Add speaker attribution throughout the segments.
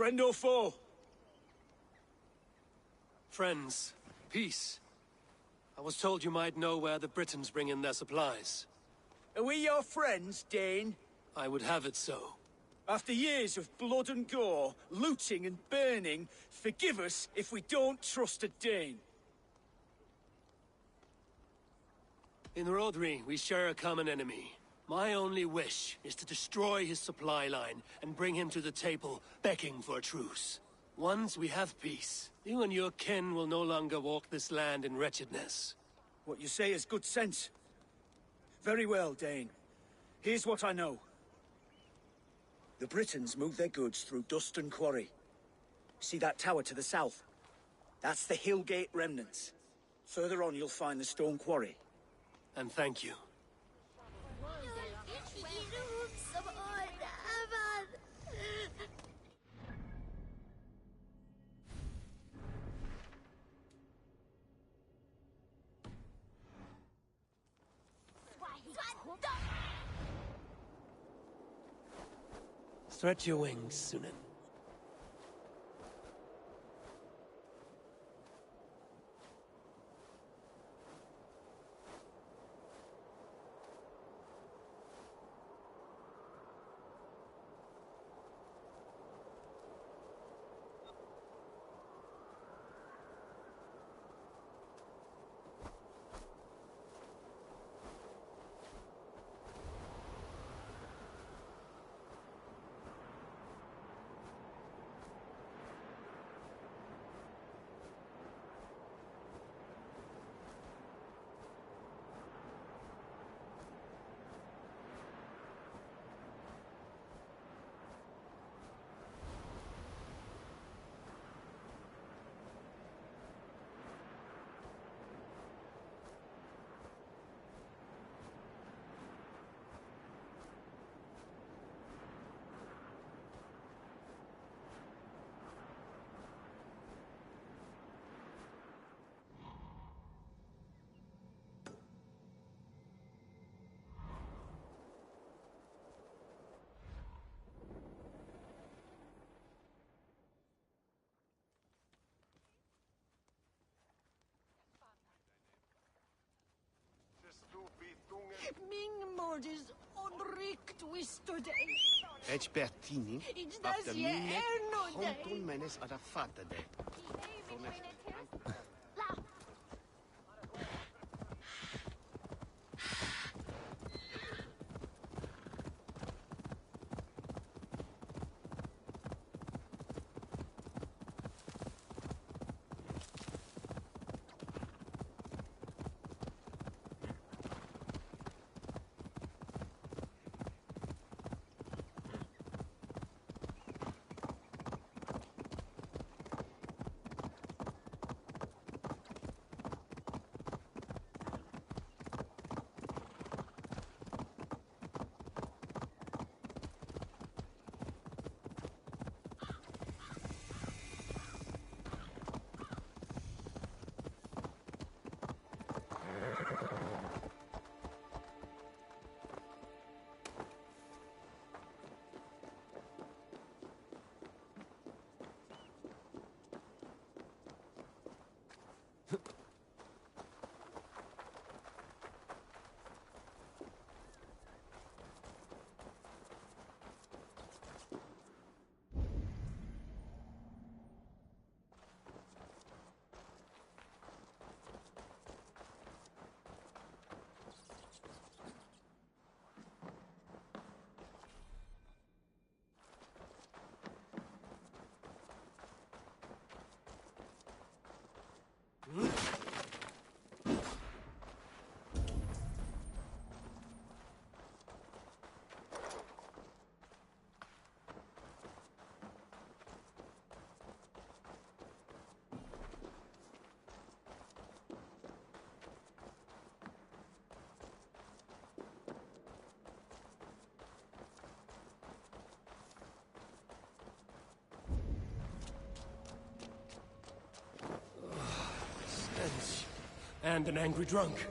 Speaker 1: Friend or foe?
Speaker 2: Friends. Peace. I was told you might know where the Britons bring in their supplies.
Speaker 1: Are we your friends, Dane?
Speaker 2: I would have it so.
Speaker 1: After years of blood and gore, looting and burning, forgive us if we don't trust a Dane.
Speaker 2: In Rodri, we share a common enemy. My only wish is to destroy his supply line and bring him to the table, begging for a truce. Once we have peace, you and your kin will no longer walk this land in wretchedness.
Speaker 1: What you say is good sense. Very well, Dane. Here's what I know. The Britons move their goods through Dust and Quarry. See that tower to the south? That's the Hillgate remnants. Further on you'll find the Stone Quarry.
Speaker 2: And thank you. Stretch your wings, Sunan.
Speaker 3: Mingmordis onrikt wistude.
Speaker 4: Ep.13 af de mine konton menes at fatte det.
Speaker 2: and an angry drunk.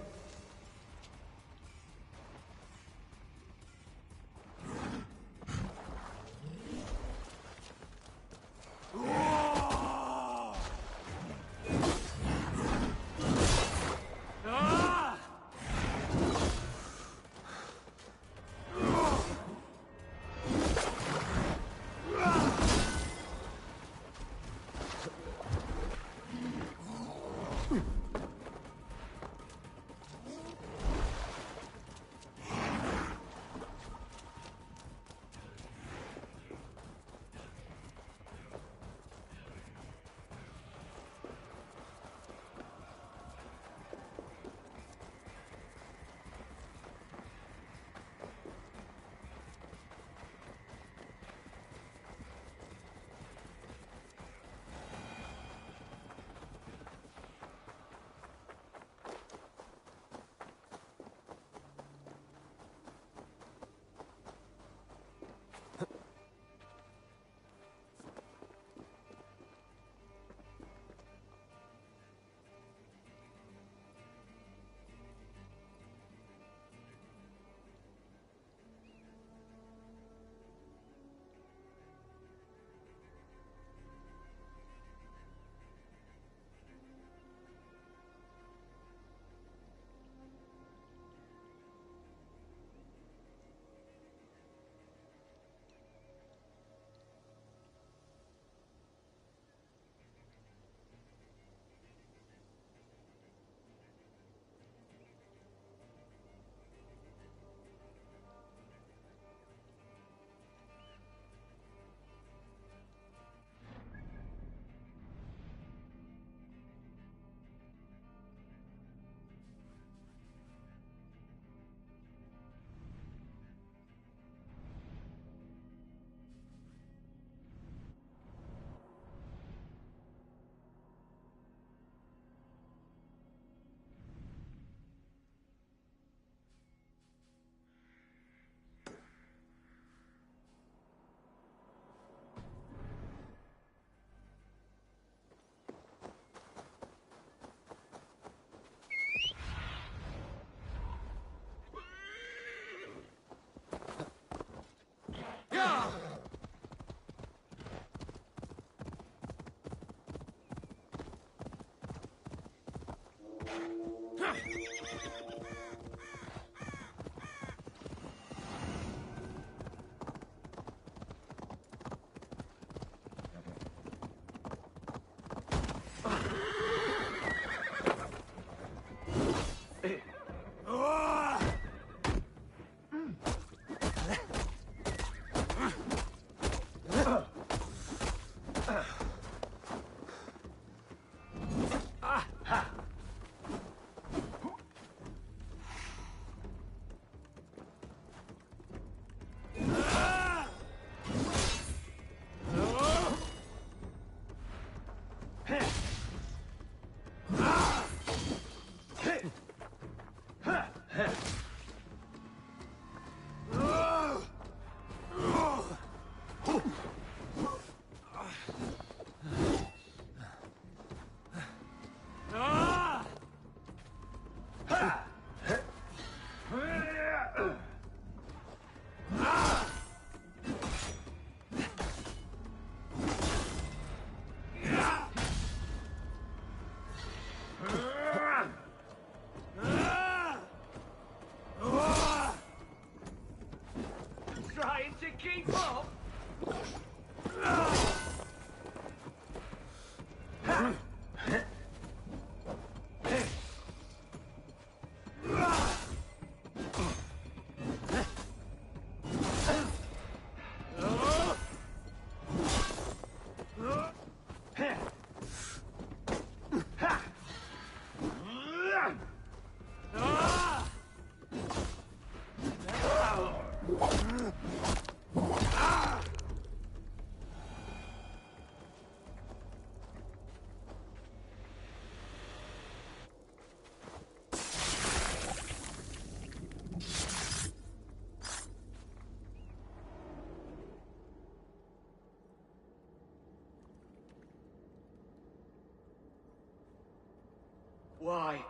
Speaker 1: Why?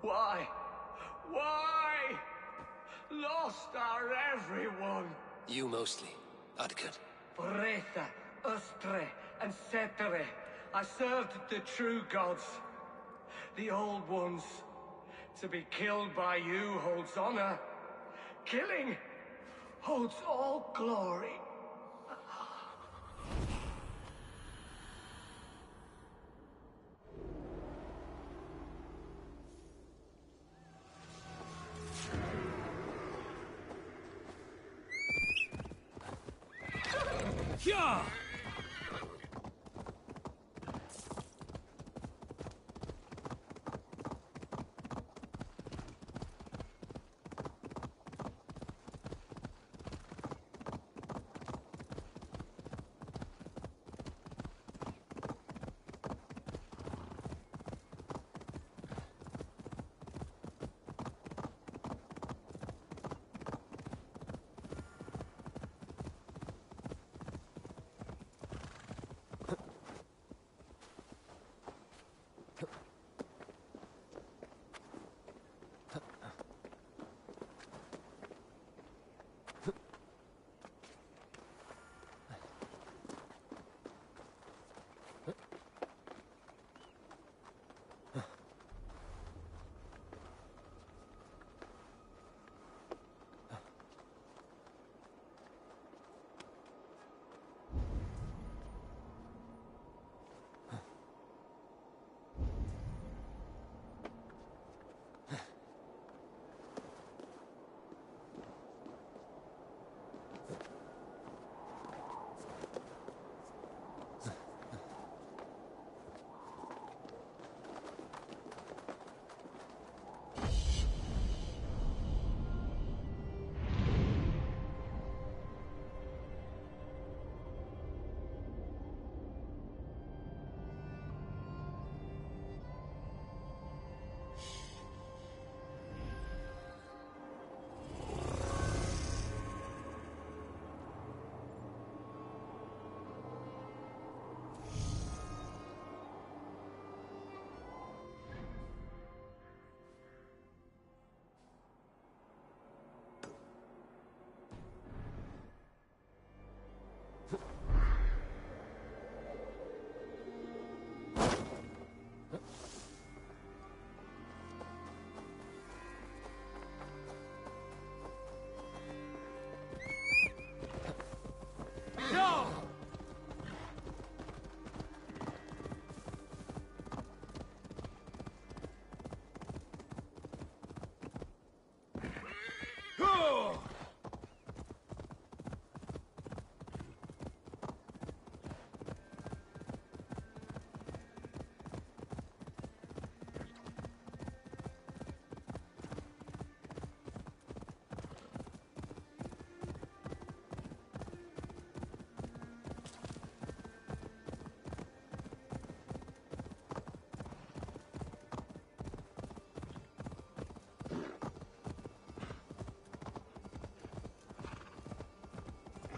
Speaker 5: Why? Why? Lost our everyone.
Speaker 2: You mostly, Adkut.
Speaker 5: Retha, Ustre, and Setere. I served the true gods. The old ones. To be killed by you holds honor. Killing holds all glory.
Speaker 2: Yeah!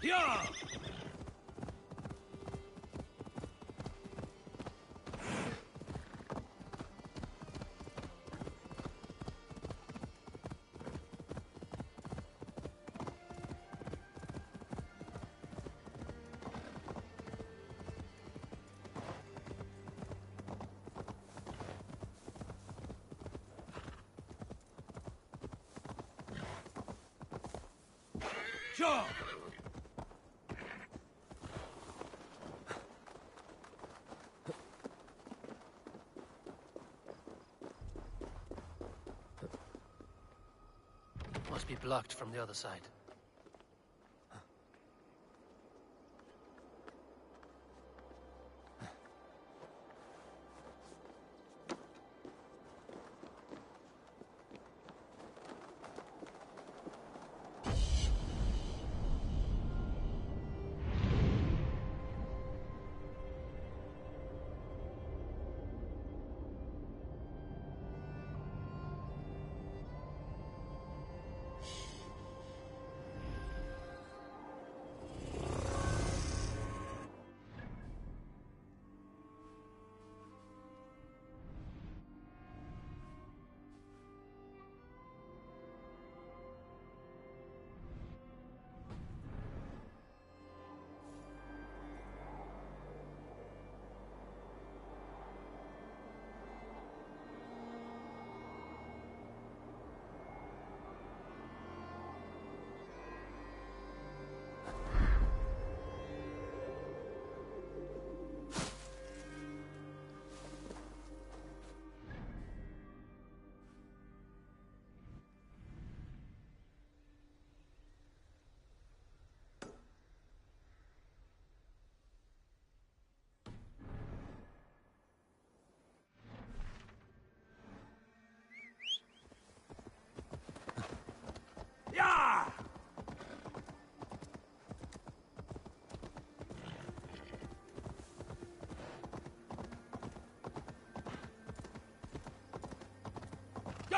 Speaker 2: Yeah! Sure! Must be blocked from the other side.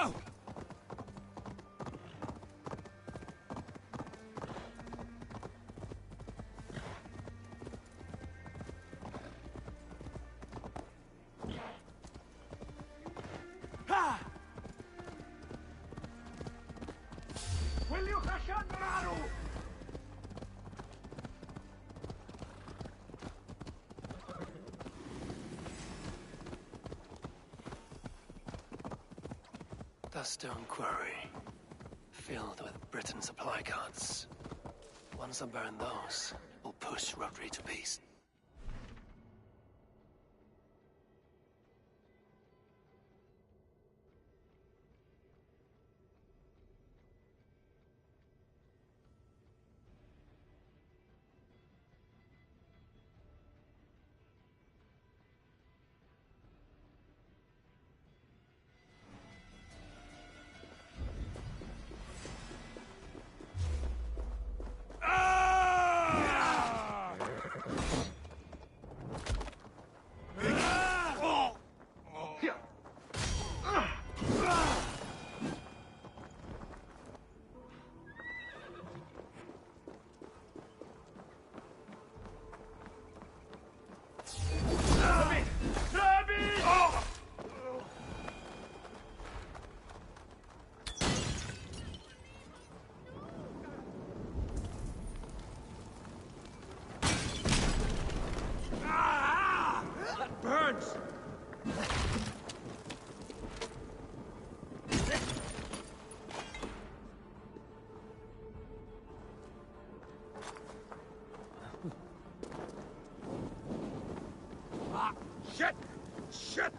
Speaker 1: Go!
Speaker 2: The stone quarry, filled with Britain supply carts. Once I burn those, we'll push Rodri to peace.
Speaker 1: Shit! Shit!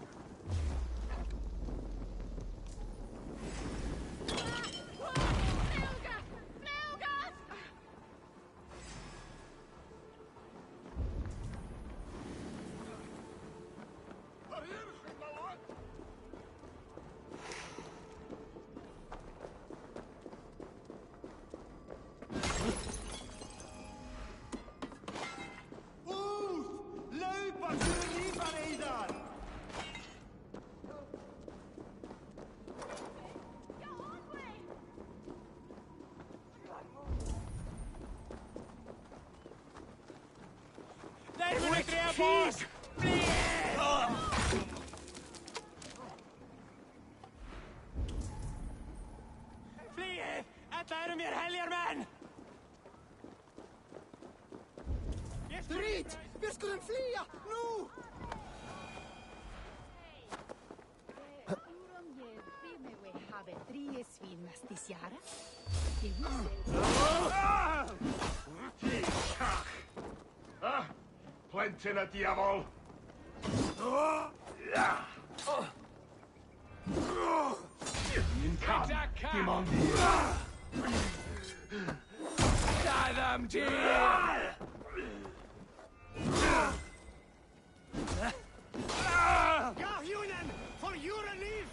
Speaker 2: Please! Flyet! Ätlar mer helgermän!
Speaker 3: Rit! Vi skulle flyga! Nu!
Speaker 5: Plenty na diavol! In can, dim ond
Speaker 2: Die them, dear!
Speaker 5: Garhunen, for your relief!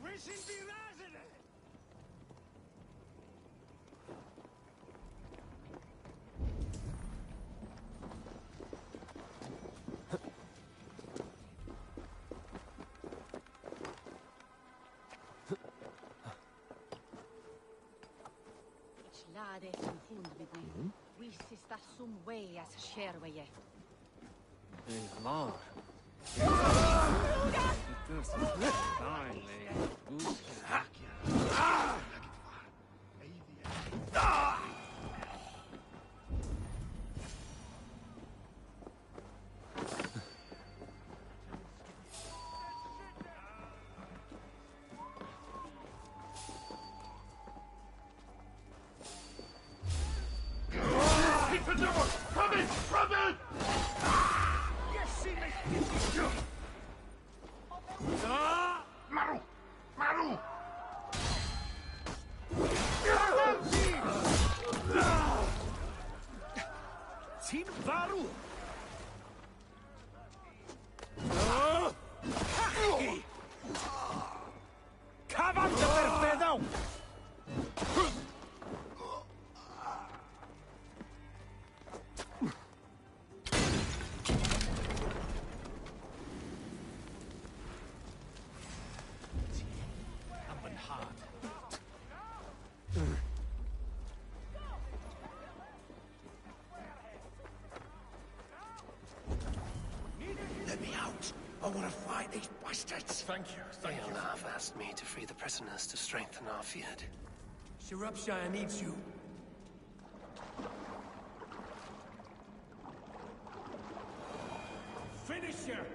Speaker 5: We should be resident!
Speaker 6: Lade som hund med mig. Visst är som way as sherwaye.
Speaker 4: Mar.
Speaker 5: Maru! Maru!
Speaker 1: I want to fight these bastards.
Speaker 7: Thank you, thank you.
Speaker 2: Eolaf asked me to free the prisoners to strengthen our field. Shropshire needs you.
Speaker 7: Finish him!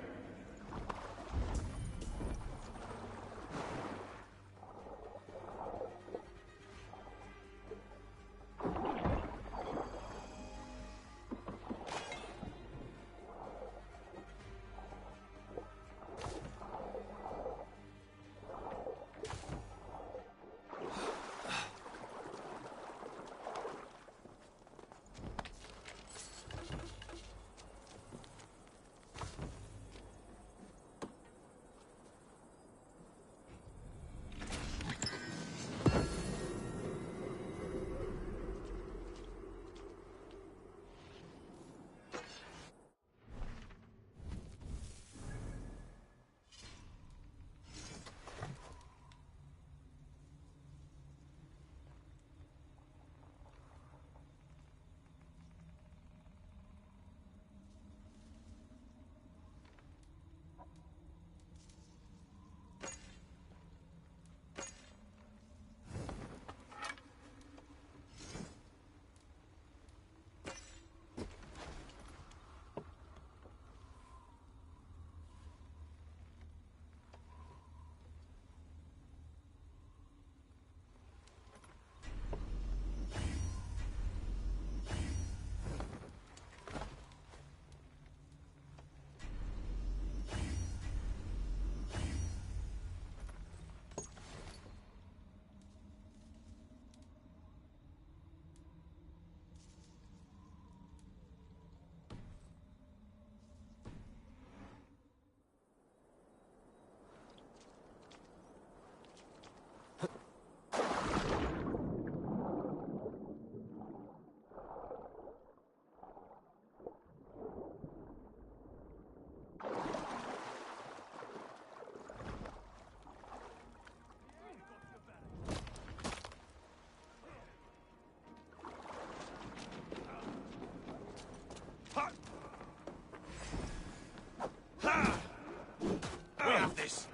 Speaker 1: We have this.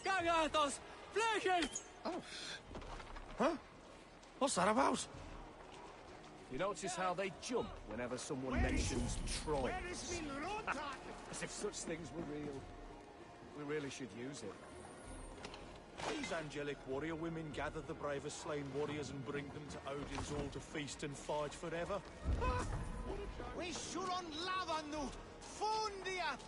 Speaker 2: Gagathos! Flechen!
Speaker 4: Oh. Huh? What's that about?
Speaker 7: You notice how they jump whenever someone mentions Troy? As if such things were real. We really should use it.
Speaker 8: These angelic warrior women gather the bravest slain warriors and bring them to Odin's hall to feast and fight forever.
Speaker 3: We should on lava nut! Fundiat!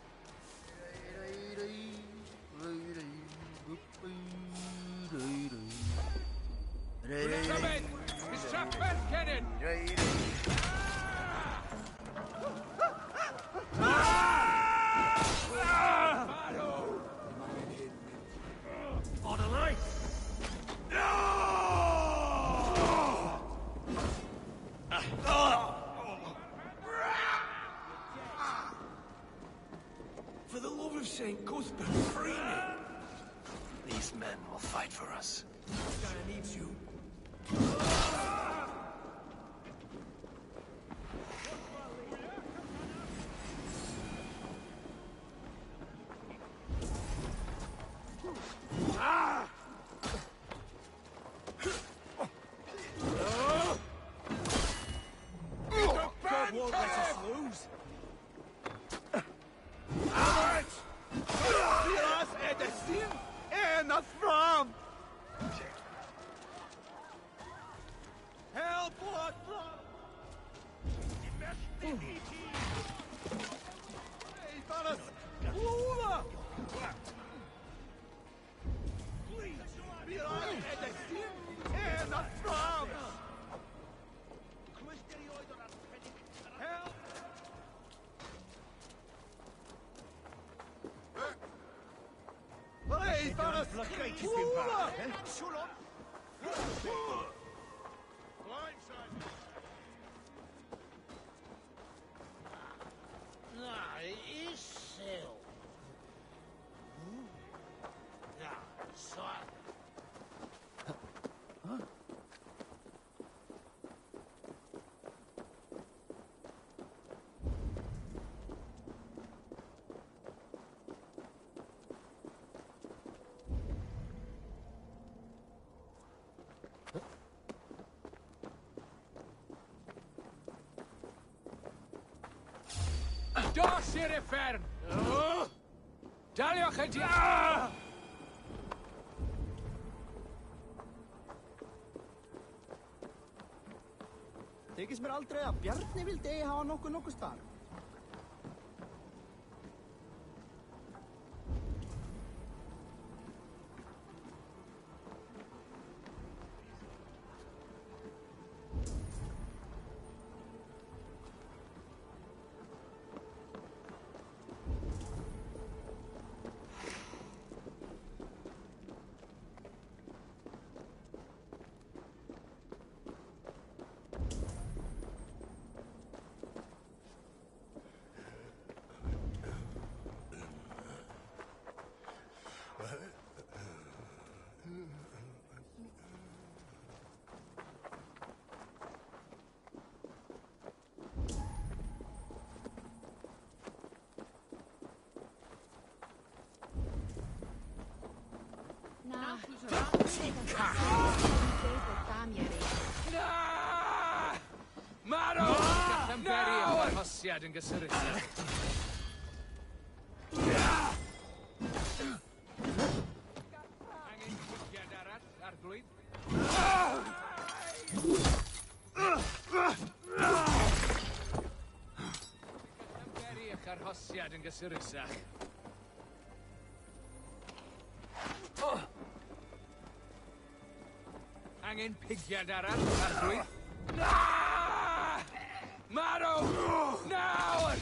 Speaker 1: For the love of Saint Cuthbert, free me!
Speaker 2: These men will fight for us.
Speaker 1: Shropshire needs you.
Speaker 8: God won't let us lose.
Speaker 4: Lygai tipyn bach, eh?
Speaker 3: Siwlon!
Speaker 9: Na, isil. Na, sar.
Speaker 7: Dos i'r effern! Daliwch ydi...
Speaker 10: Tegis mér aldrei að Bjarni vildi eigi hafa nokkuð starf.
Speaker 6: Na.
Speaker 7: Na! Maro! Gallem beri eich arhosiad yn gysurus. Angen cwgiad arall ar glwyd. Gallem beri eich arhosiad yn gysurusach. Angen pigiad arall ar glwyd. Maro! Nawr!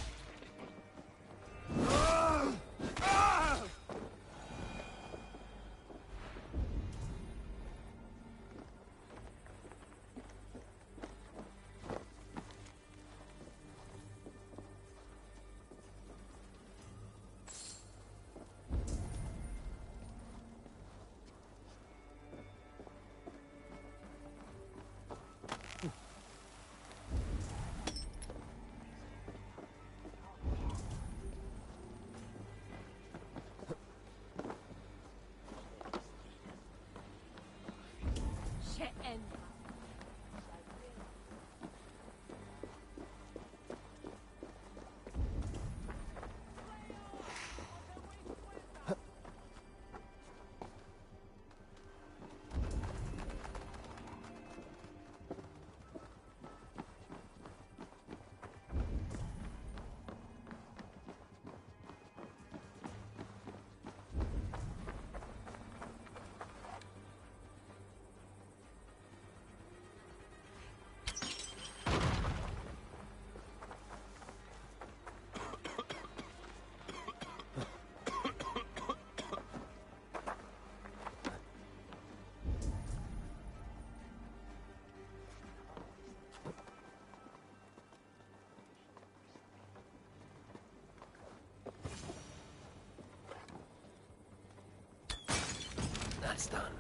Speaker 2: That's done.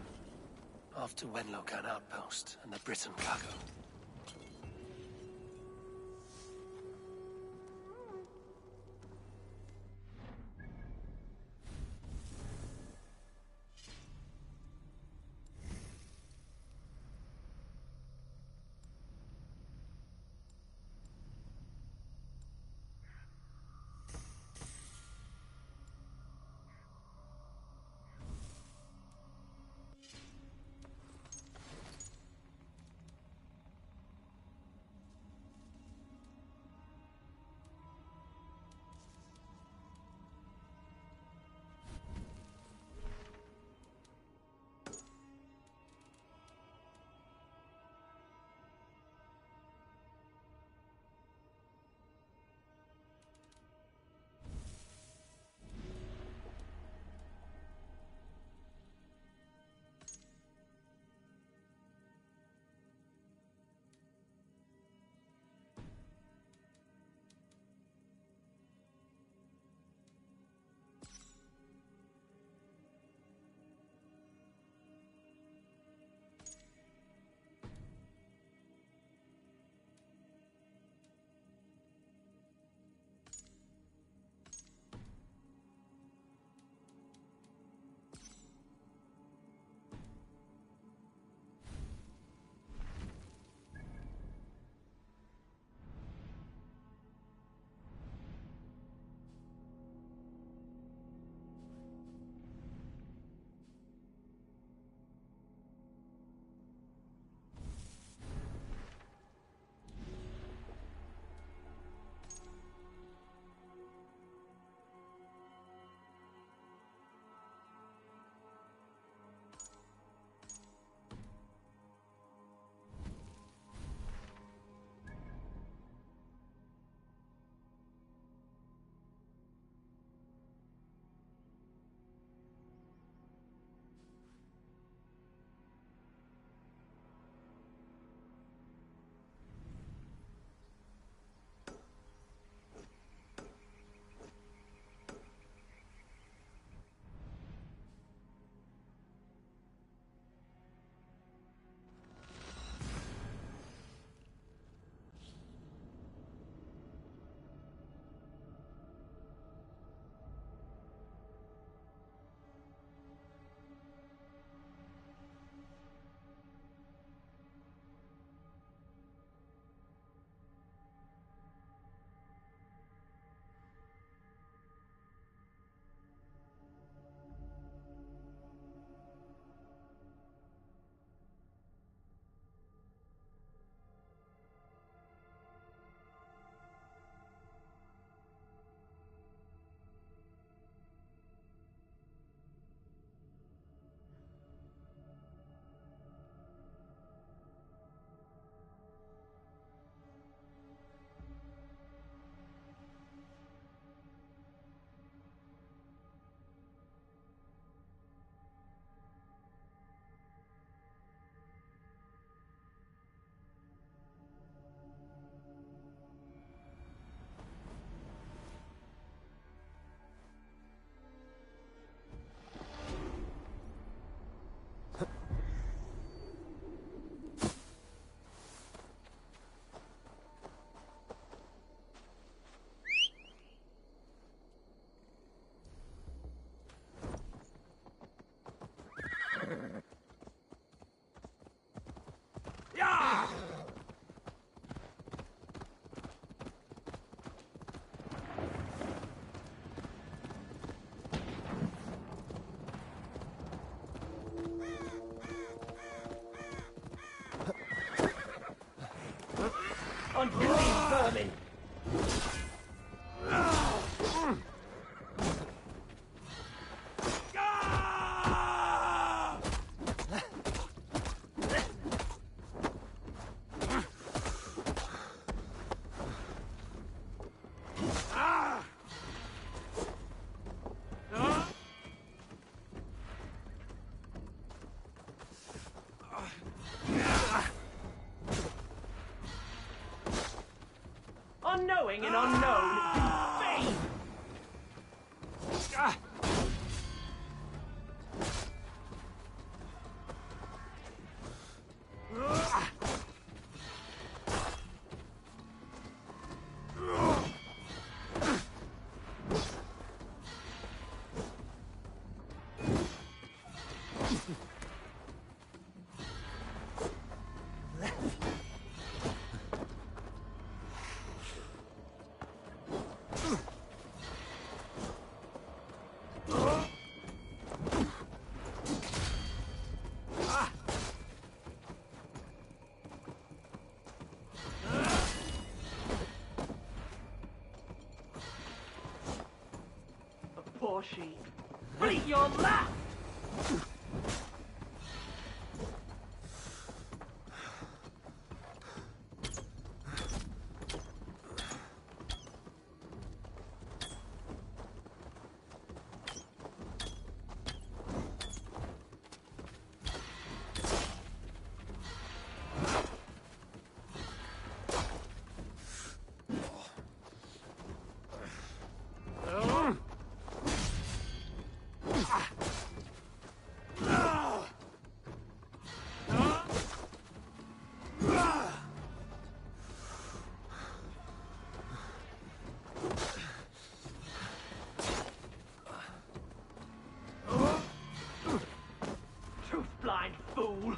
Speaker 2: Off to Wenlocan outpost and the Briton cargo. vermin! Unknowing and unknown, you fiend! Poor sheep. Bleat your lap! Blind fool!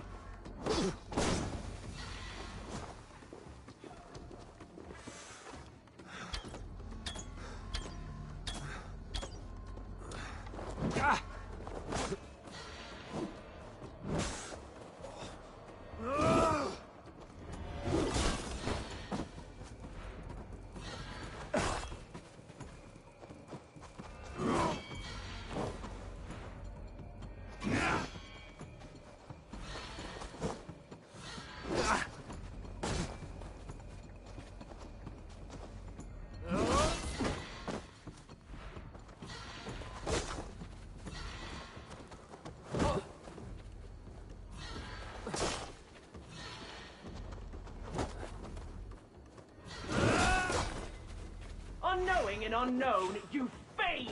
Speaker 2: Unknowing and unknown, you fiend!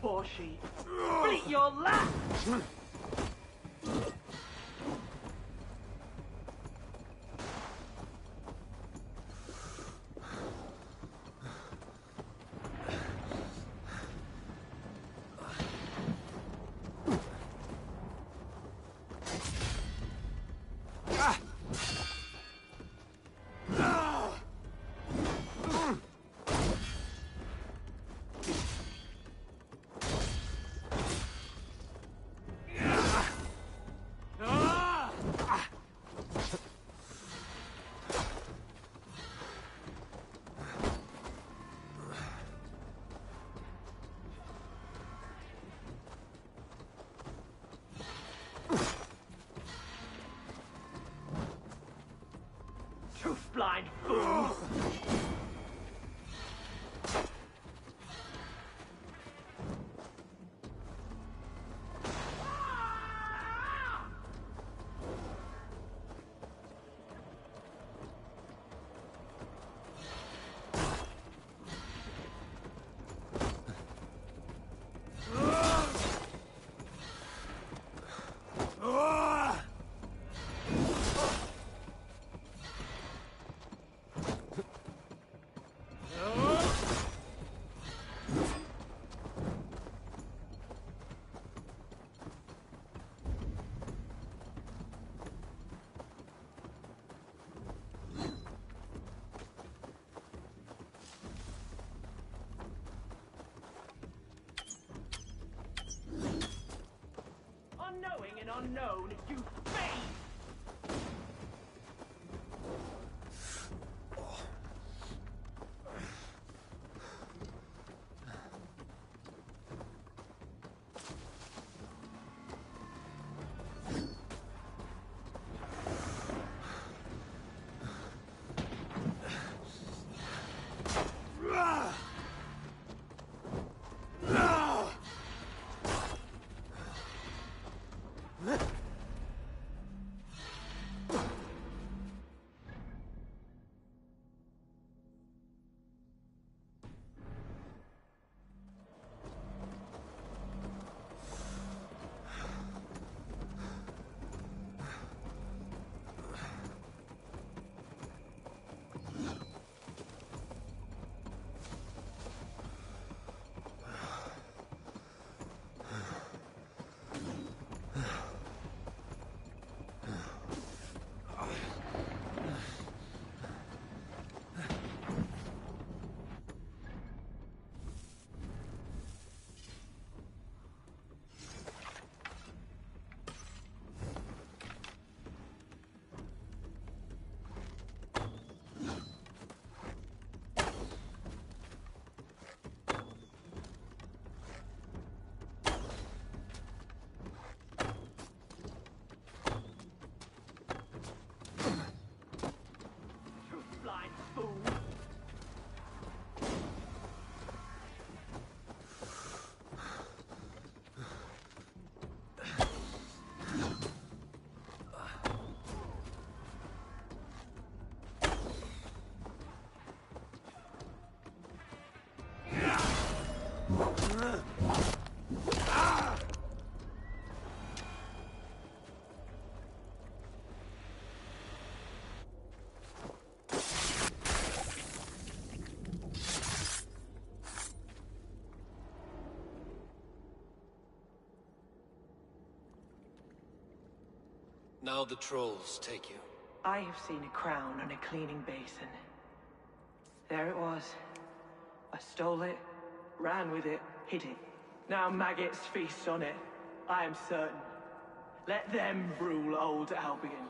Speaker 2: Poor sheep. Bleat your lap! Blind fool!
Speaker 5: unknown, you fiend! Blind fool!
Speaker 2: Now the trolls take you.
Speaker 5: I have seen a crown on a cleaning basin. There it was. I stole it, ran with it, hid it. Now maggots feast on it. I am certain. Let them rule old Albion.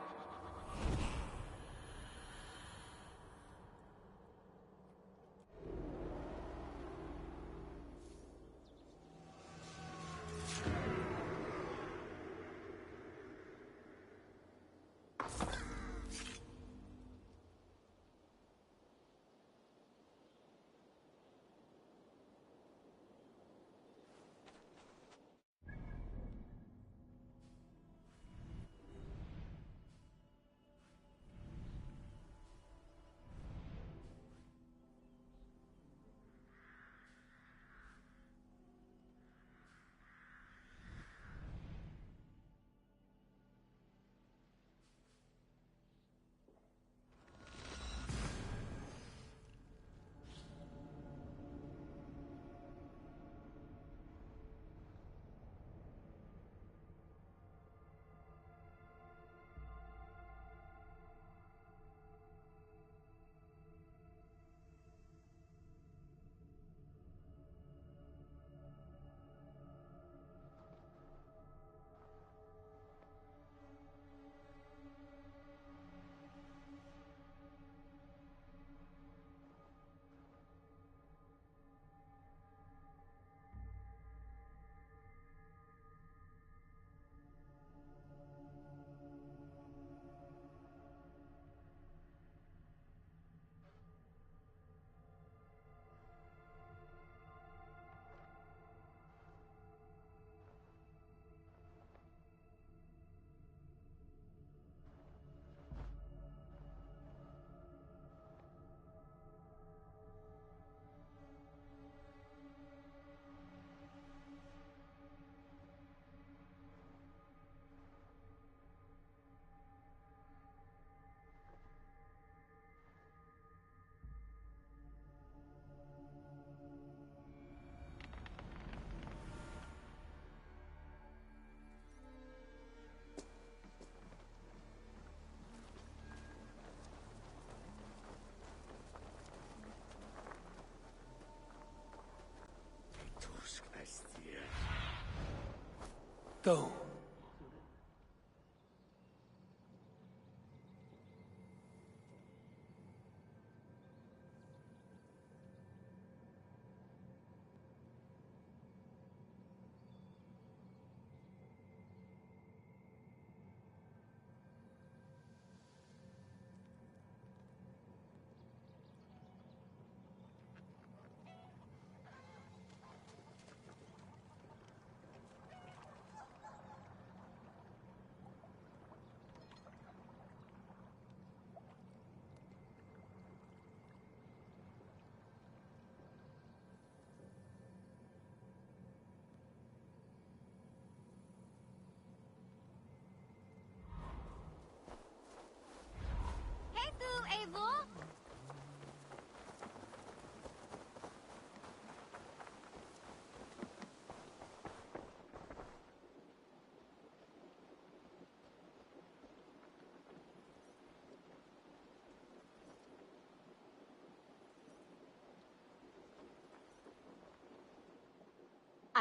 Speaker 2: Go.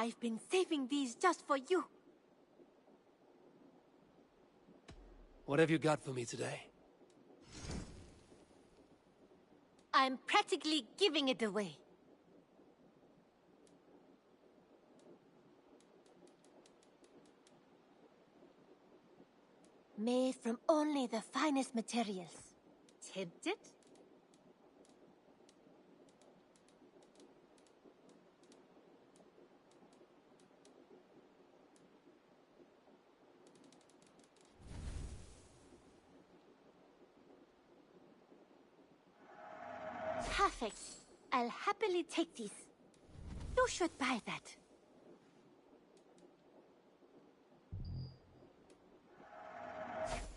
Speaker 11: I've been saving these just for you.
Speaker 2: What have you got for me today?
Speaker 11: I'm practically giving it away. Made from only the finest materials. Tempted? Perfect. I'll happily take these. You should buy that.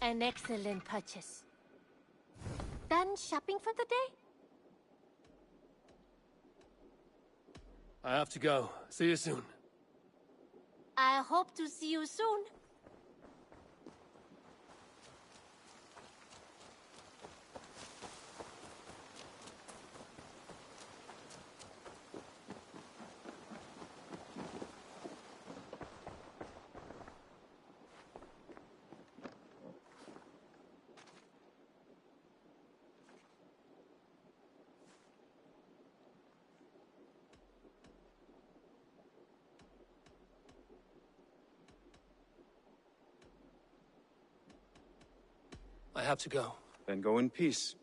Speaker 11: An excellent purchase. Done shopping for the day?
Speaker 2: I have to go. See you soon.
Speaker 11: I hope to see you soon.
Speaker 2: I have to go.
Speaker 12: Then go in peace.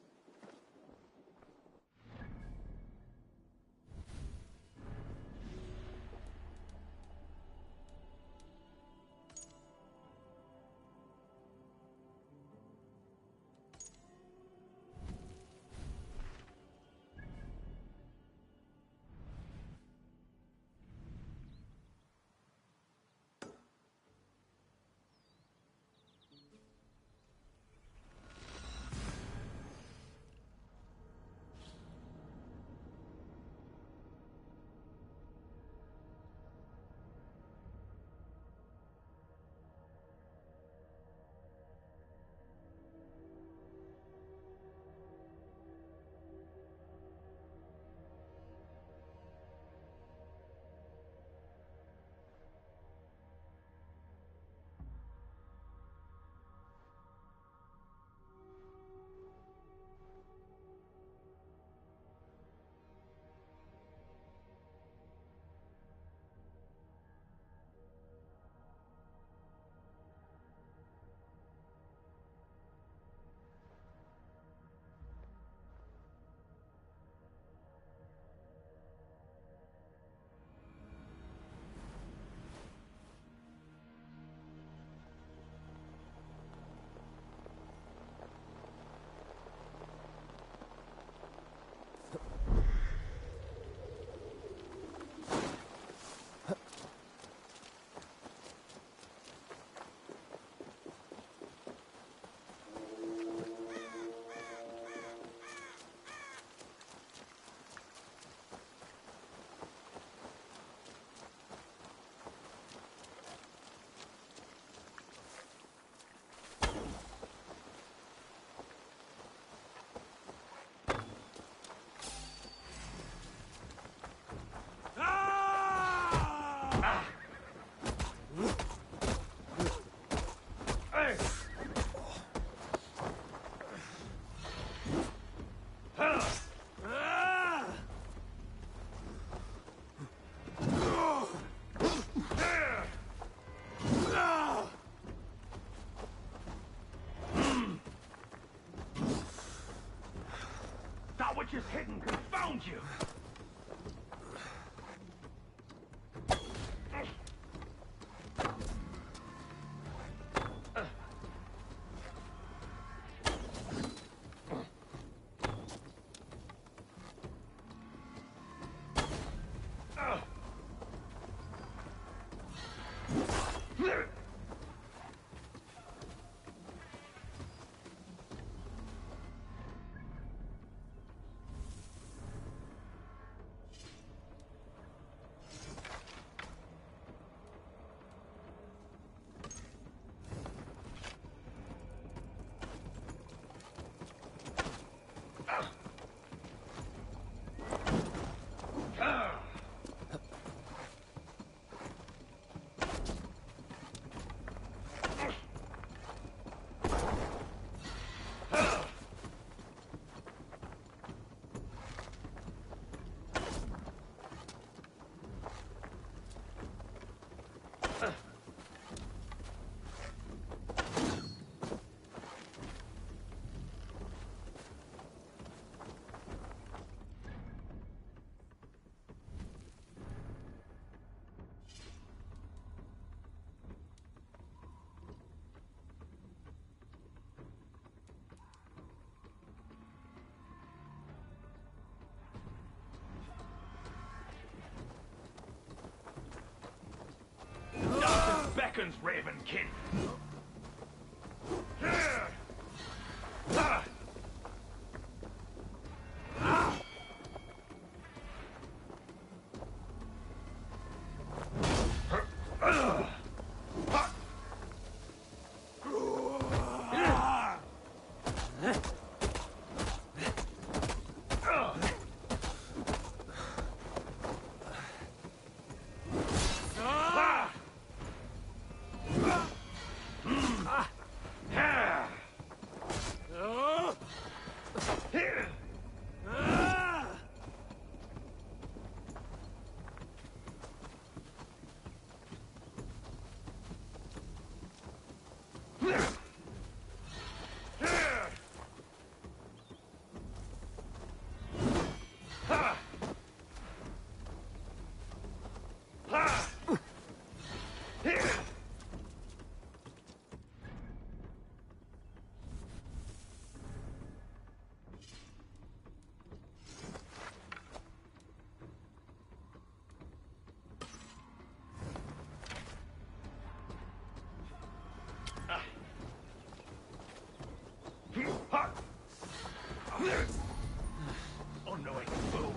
Speaker 12: kin. Unknowing fool.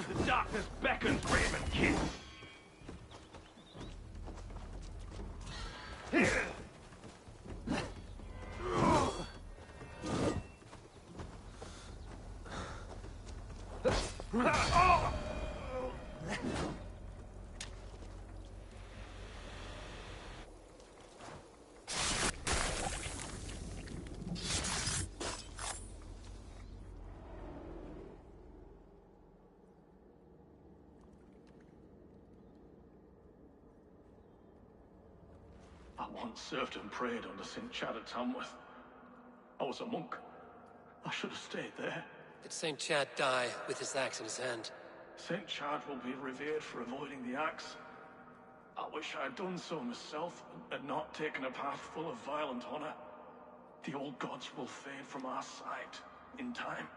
Speaker 12: The darkness beckons, Raymond King. I once served and prayed under St. Chad at Tamworth. I was a monk. I should have stayed there.
Speaker 2: Did St. Chad die with his axe in his hand?
Speaker 8: St. Chad will be revered for avoiding the axe. I wish I had done so myself, and not taken a path full of violent honor. The old gods will fade from our sight in time.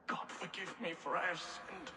Speaker 8: God forgive me, for I have sinned.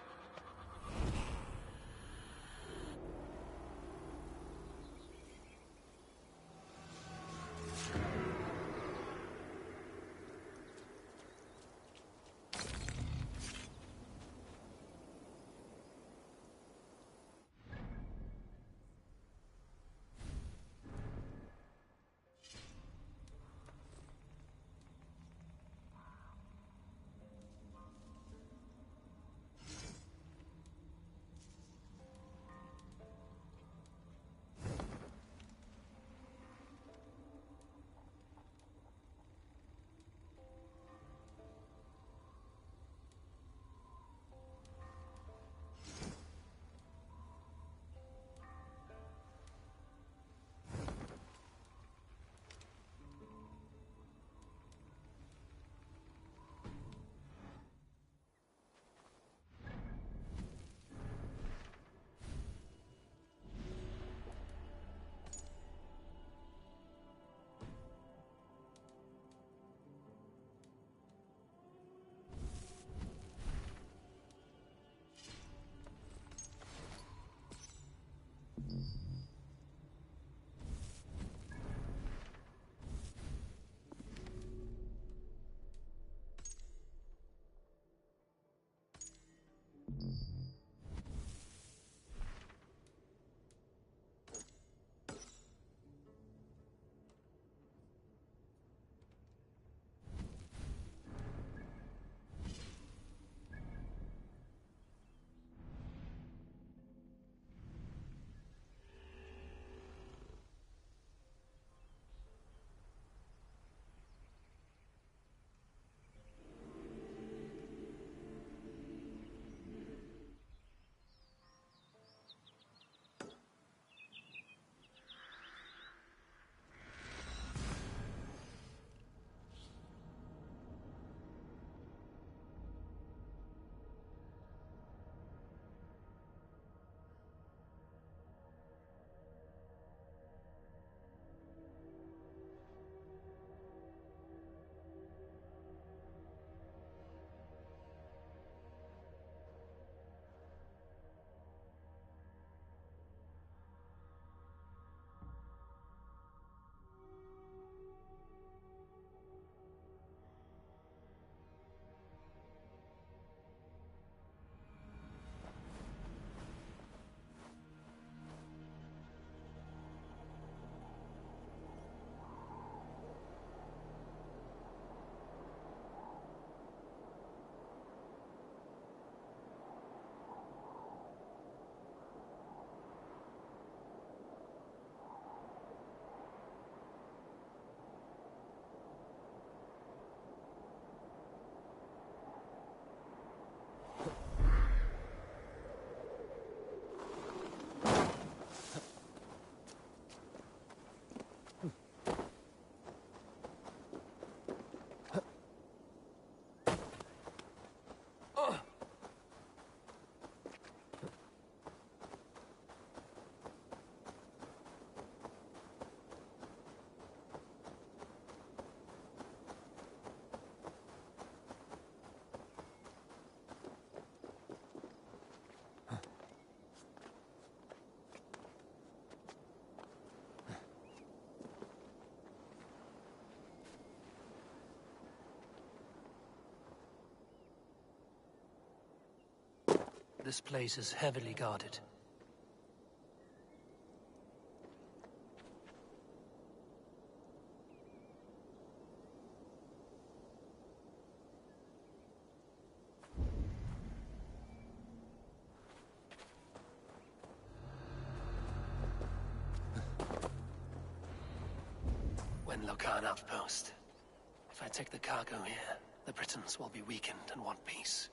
Speaker 2: This place is heavily guarded. Lokan outpost. If I take the cargo here, the Britons will be weakened and want peace.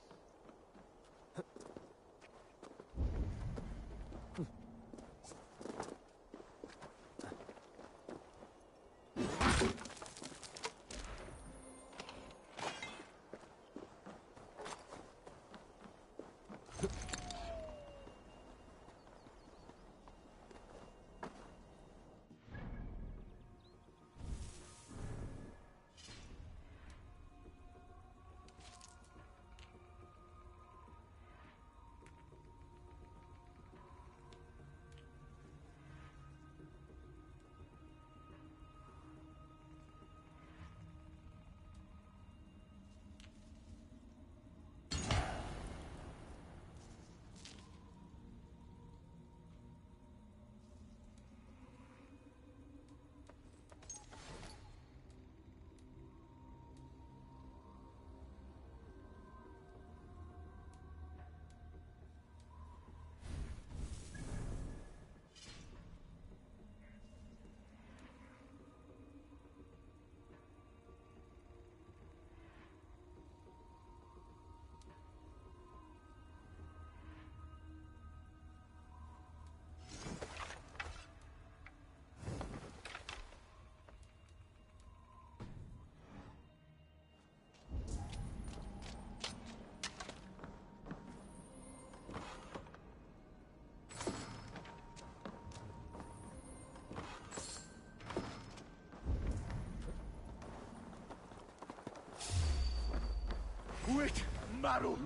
Speaker 3: Wait, Maru!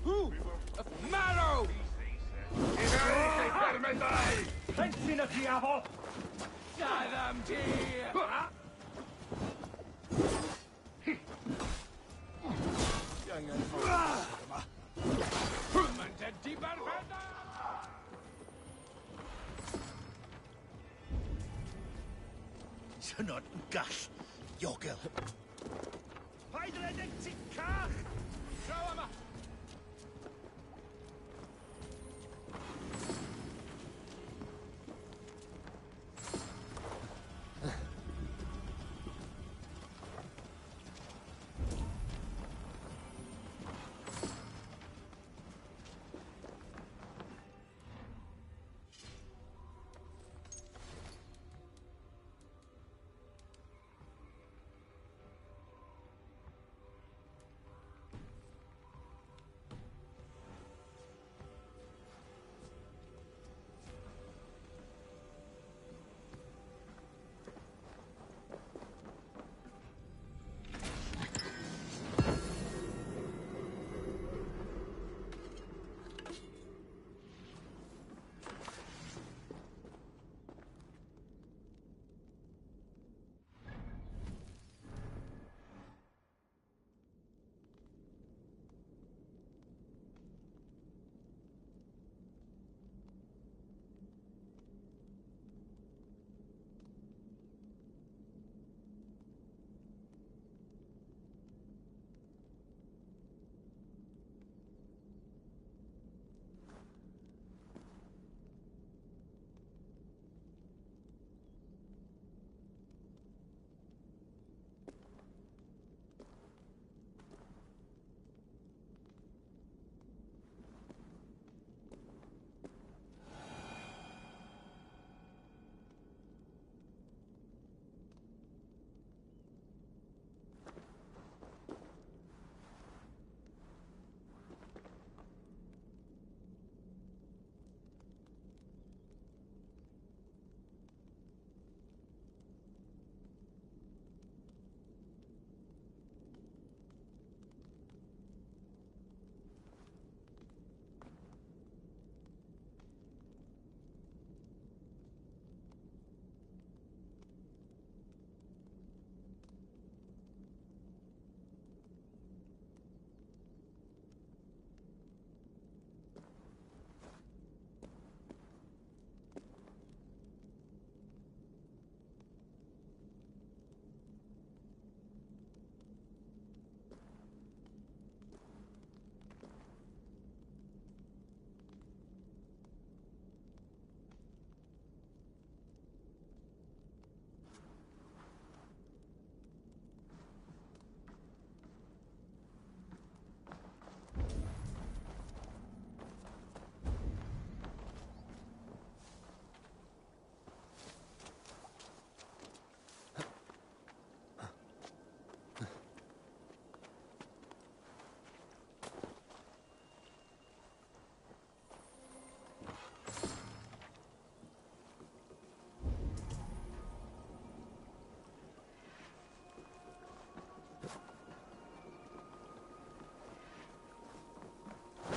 Speaker 3: Who? Maru! Pensi na diavolo! Dadam ti!
Speaker 4: Synod yn gall, Iogel.
Speaker 3: Paid redeg ti cach! Draw yma!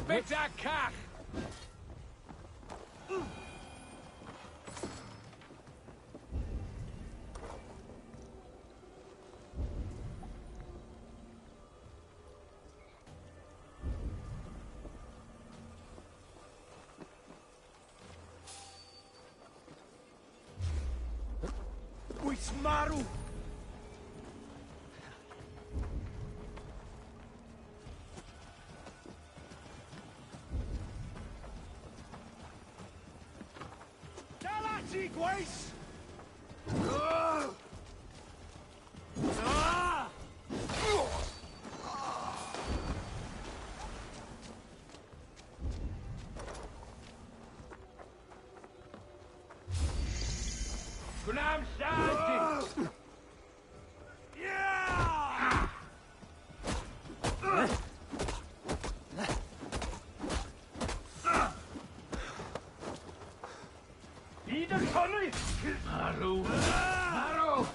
Speaker 3: Bitter Kach!
Speaker 1: Wyt marw! Dal ati, gweis!
Speaker 3: Gunam Shanti! Ida Connery! Maru! Maru!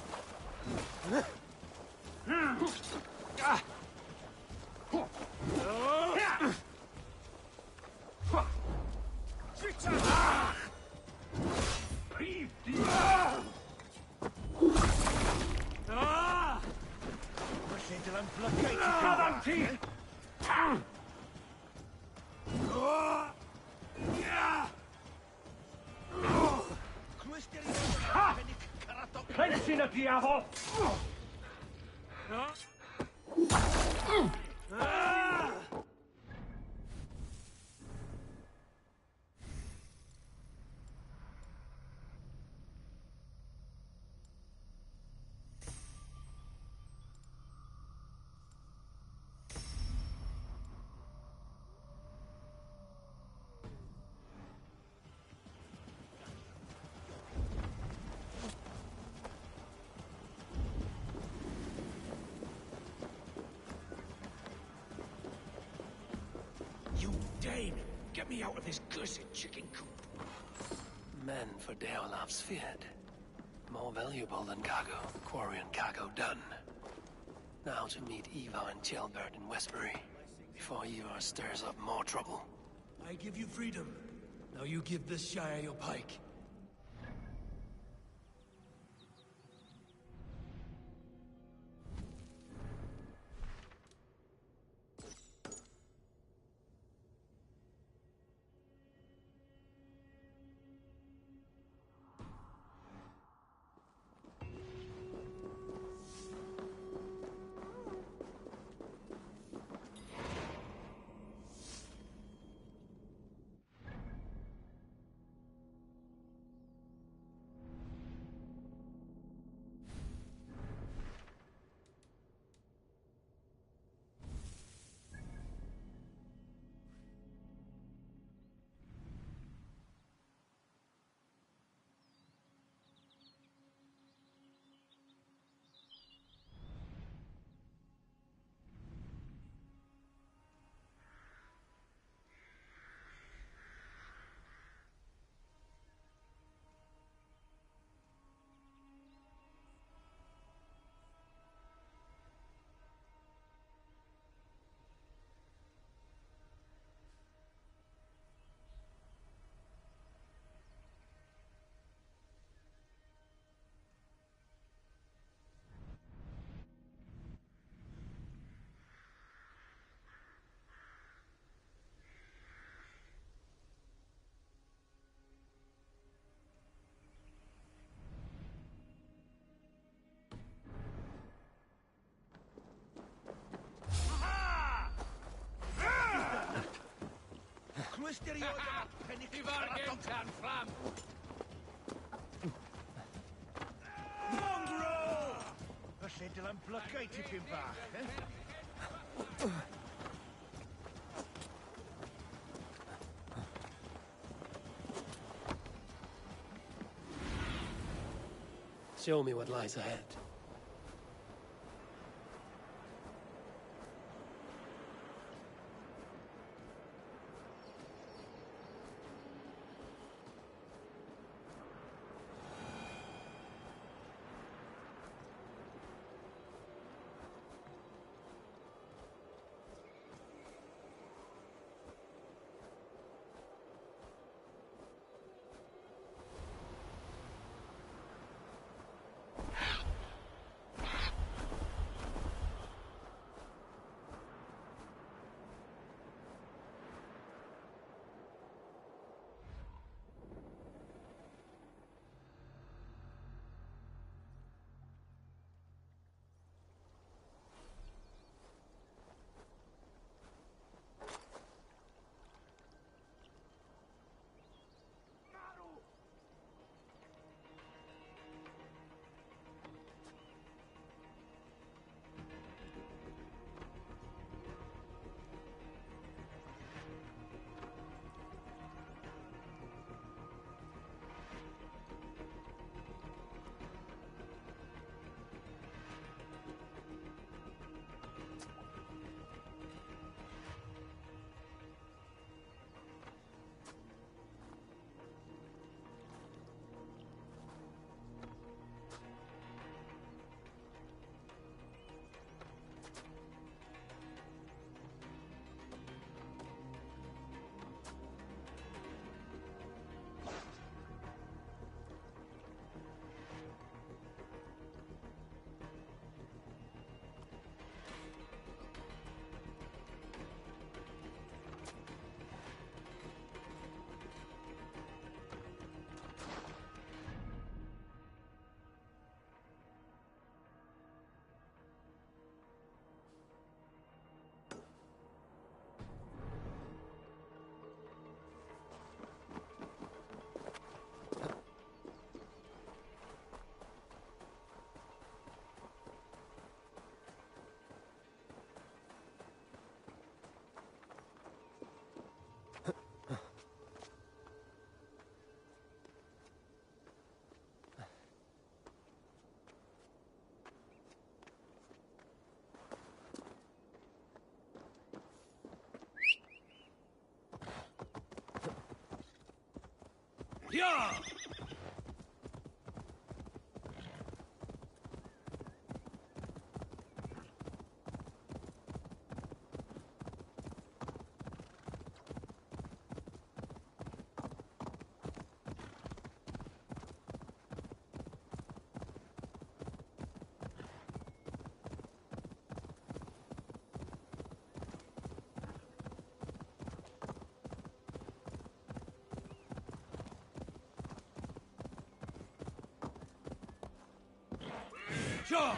Speaker 3: Pensin y diafol!
Speaker 2: You Dane! Get me out of this cursed chicken coop! Men for Deolaf's feared. More valuable than cargo. Quarry and cargo done. Now to meet Eva and Tjelbert in Westbury. Before Eva stirs up more trouble. I give you freedom. Now you give this Shire your pike.
Speaker 3: Ivargen tan fram!
Speaker 1: Mongrel! Felly dyla'n blygau tipyn bach,
Speaker 2: Show me what lies ahead. Yeah! Sure!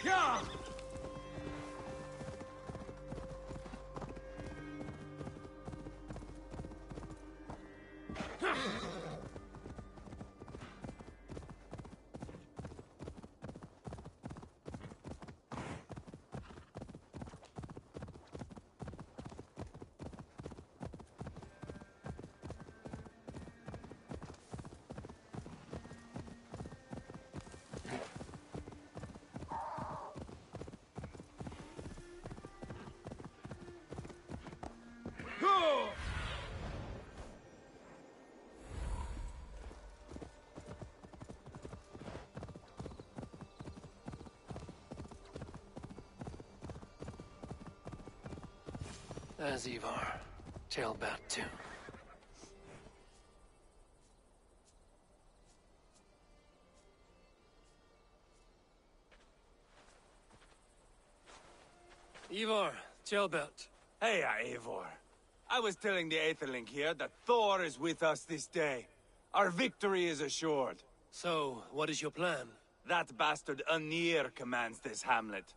Speaker 2: Yeah! Go! As Ivar, tailbat too. Ivar, tailbat.
Speaker 13: Hey, Eivor. I was telling the Aetherling here that Thor is with us this day. Our victory is assured.
Speaker 2: So, what is your plan?
Speaker 13: That bastard Anir commands this hamlet.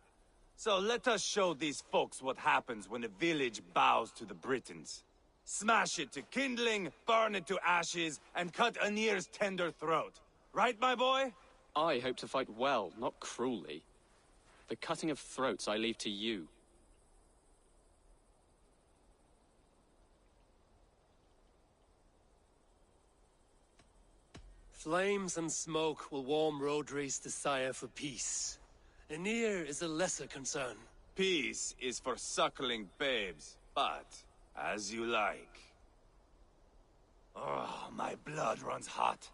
Speaker 13: So let us show these folks what happens when a village bows to the Britons. Smash it to kindling, burn it to ashes, and cut Anir's tender throat. Right, my boy?
Speaker 14: I hope to fight well, not cruelly. The cutting of throats I leave to you.
Speaker 2: Flames and smoke will warm Rodri's desire for peace. Anir is a lesser concern.
Speaker 13: Peace is for suckling babes, but as you like. Oh, my blood runs hot.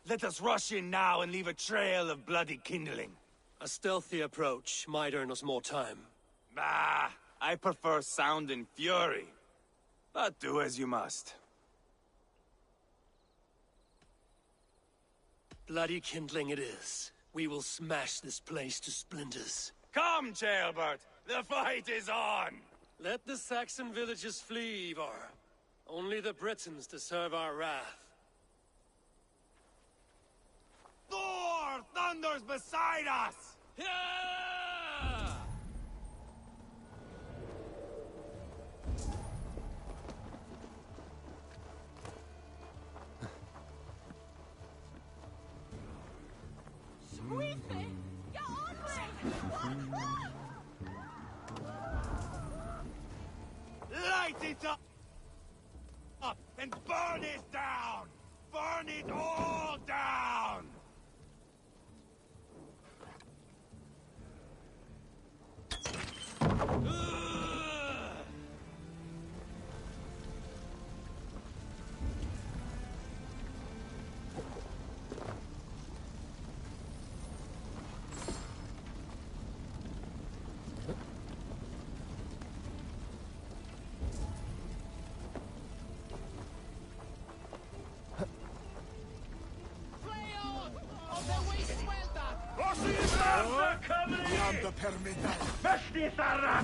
Speaker 13: Let us rush in now and leave a trail of bloody kindling.
Speaker 2: A stealthy approach might earn us more time.
Speaker 13: Bah, I prefer sound and fury. But do as you must.
Speaker 2: Bloody kindling it is. We will smash this place to splinters.
Speaker 13: Come, Jailbert! The fight is on!
Speaker 2: Let the Saxon villages flee, Ivar. Only the Britons deserve our wrath.
Speaker 13: Thor thunders beside us!
Speaker 2: Yeah!
Speaker 13: it up! And burn it down! Burn it all down!
Speaker 3: Iam permita.
Speaker 15: Vesti sarà!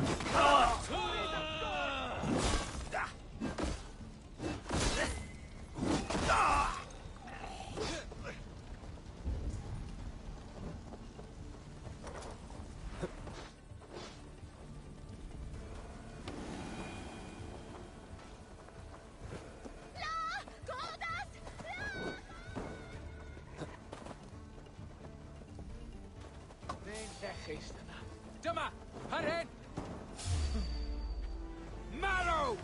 Speaker 3: Dyma! Hyrhen! Marrow!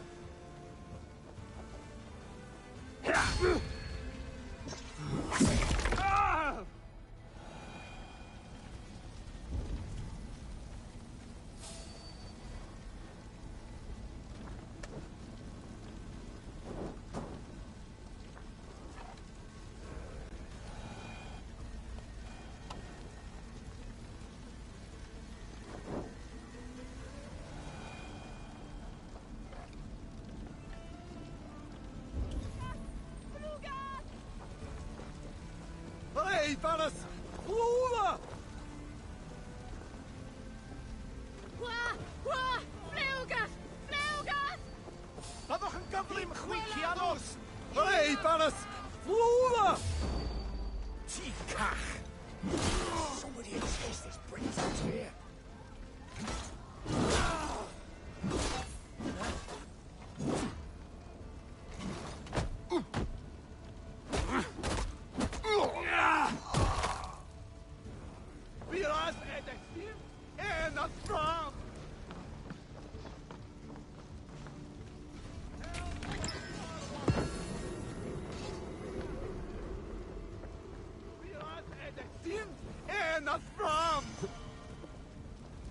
Speaker 7: Hey, Valis! Over!
Speaker 11: Flugas! Flugas!
Speaker 7: Byddwch yn gyflym chwici Hey, Valis! Over! Ti cach!
Speaker 3: Somebody chase this Brits out here.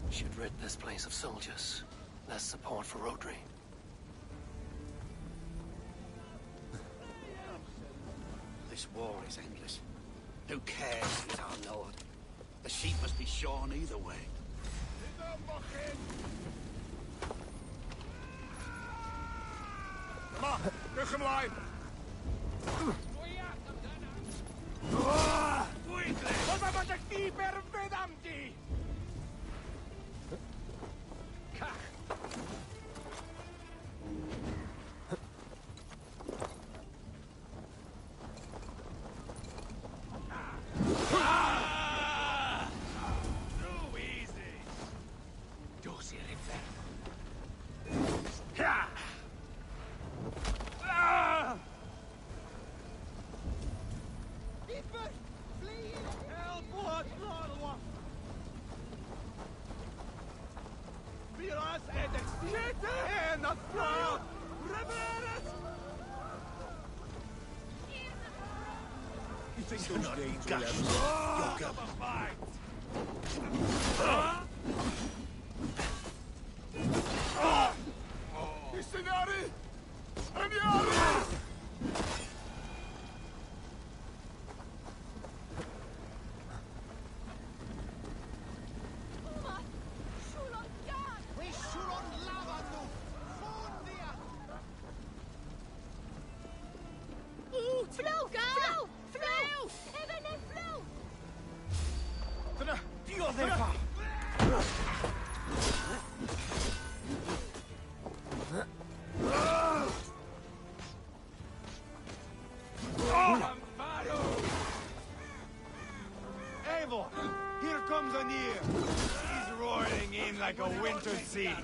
Speaker 2: Should rid this place of soldiers. Less support for Rodri.
Speaker 16: This war is endless. Who cares who's our lord? The sheep must be shorn either way.
Speaker 3: Come on, rwch ymlaen! Oedd ma bod y chdi berfedd am di! Cach!
Speaker 13: Too easy!
Speaker 3: Dos i'r inferno.
Speaker 7: You think those days will ever
Speaker 13: Have a fight!
Speaker 3: Istyniari! Aniari!
Speaker 13: Eivor! Here comes Anir! He's roaring in like a winter sea!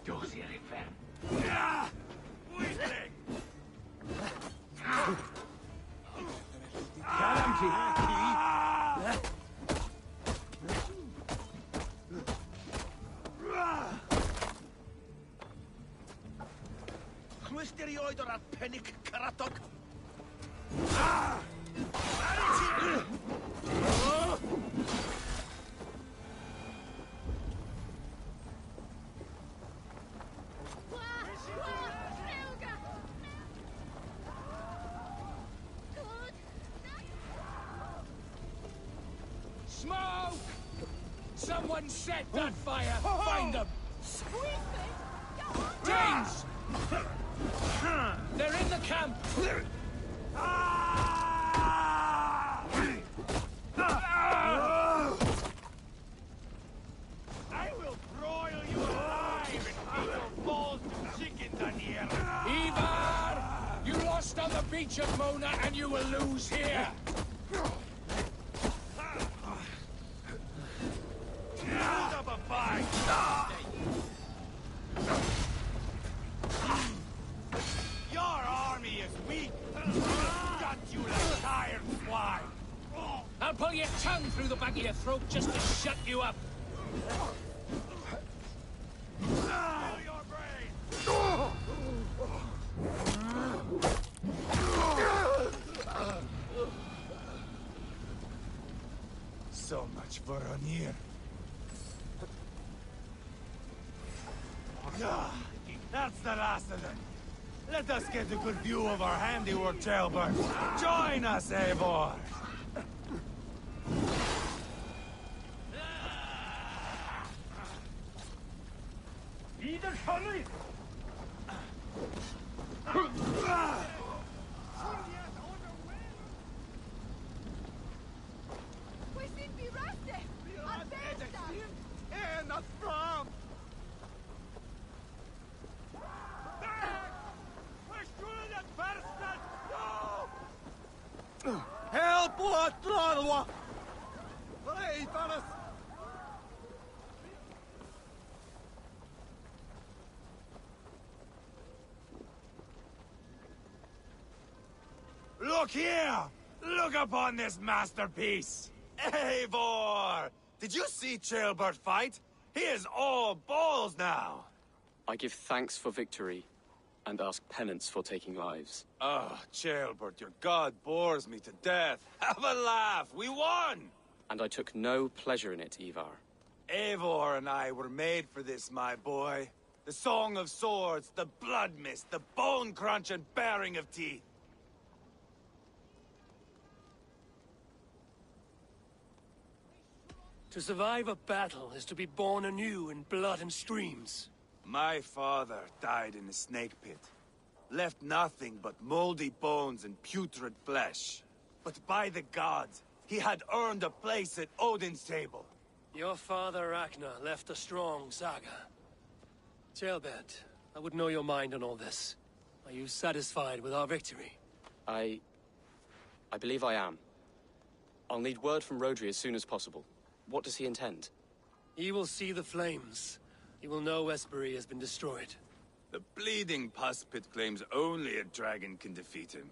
Speaker 3: Dos i'r inferno.
Speaker 13: Weakling!
Speaker 16: Chluisterioid o'r pennic caratog.
Speaker 7: Smoke! Someone set that fire! Find them! Danes! They're in the camp!
Speaker 13: I will broil you alive and feed your balls to chickens on here!
Speaker 7: Ivar! You lost on the beach of Mona and you will lose here!
Speaker 13: Build up a fight! Your army is weak! Got you like tired swine!
Speaker 7: I'll pull your tongue through the back of your throat just to shut you up!
Speaker 13: Fill your brain!
Speaker 12: So much for Anir.
Speaker 13: That's the last of them. Let us get a good view of our handiwork, Jailbird. Join us, Eivor!
Speaker 16: Not from! Helpua trailua! Leitanas!
Speaker 13: Look here! Look upon this masterpiece! Eivor! Did you see Jailbird fight? He is all balls now!
Speaker 14: I give thanks for victory, and ask penance for taking lives.
Speaker 13: Oh, Jailbird, your god bores me to death. Have a laugh! We won!
Speaker 14: And I took no pleasure in it, Ivar.
Speaker 13: Eivor and I were made for this, my boy. The song of swords, the blood mist, the bone crunch and baring of teeth.
Speaker 2: To survive a battle is to be born anew in blood and streams.
Speaker 13: My father died in a snake pit. Left nothing but moldy bones and putrid flesh. But by the gods, he had earned a place at Odin's table.
Speaker 2: Your father Ragnar left a strong saga. Jailbird, I would know your mind on all this. Are you satisfied with our victory?
Speaker 14: I believe I am. I'll need word from Rodri as soon as possible. What does he intend?
Speaker 2: He will see the flames. He will know Westbury has been destroyed.
Speaker 13: The bleeding pus pit claims only a dragon can defeat him.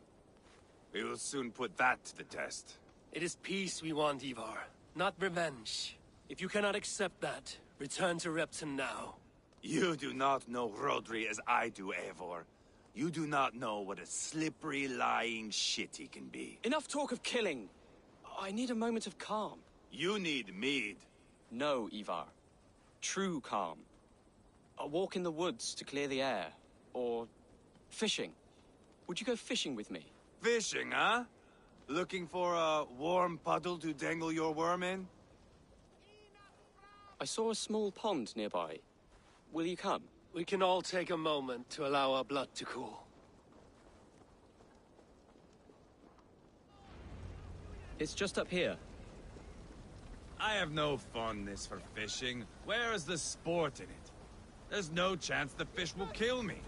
Speaker 13: We will soon put that to the test.
Speaker 2: It is peace we want, Ivar, not revenge. If you cannot accept that, return to Repton now.
Speaker 13: You do not know Rodri as I do, Eivor. You do not know what a slippery, lying shit he can be.
Speaker 14: Enough talk of killing! I need a moment of calm.
Speaker 13: You need mead.
Speaker 14: No, Ivar. True calm. A walk in the woods to clear the air. Or fishing. Would you go fishing with me?
Speaker 13: Fishing, huh? Looking for a warm puddle to dangle your worm in?
Speaker 14: I saw a small pond nearby. Will you come?
Speaker 2: We can all take a moment to allow our blood to cool.
Speaker 14: It's just up here.
Speaker 13: I have no fondness for fishing. Where is the sport in it? There's no chance the fish will kill me.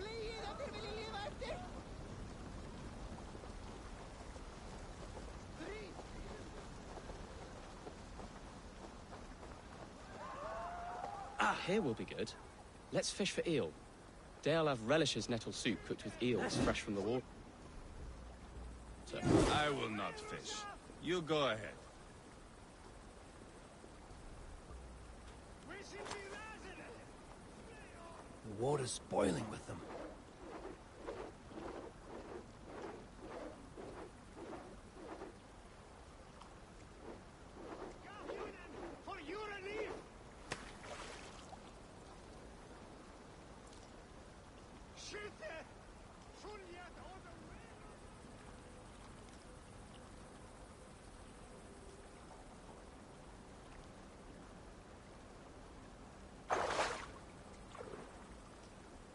Speaker 14: Here will be good. Let's fish for eel. Dale have relishes nettle soup cooked with eels fresh from the water.
Speaker 13: I will not fish. You go ahead.
Speaker 7: The water's boiling with them.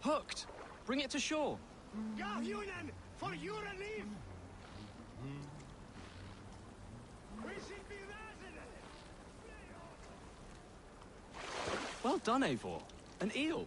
Speaker 14: Hooked! Bring it to shore!
Speaker 9: Galjunen, for your relief!
Speaker 14: Well done, Eivor. An eel.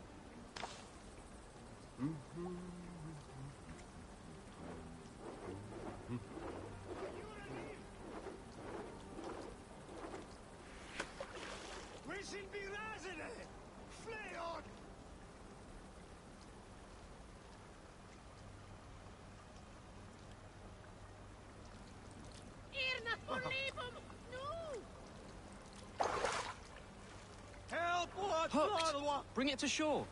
Speaker 9: Help! What?
Speaker 14: Hooked! Bring it to shore!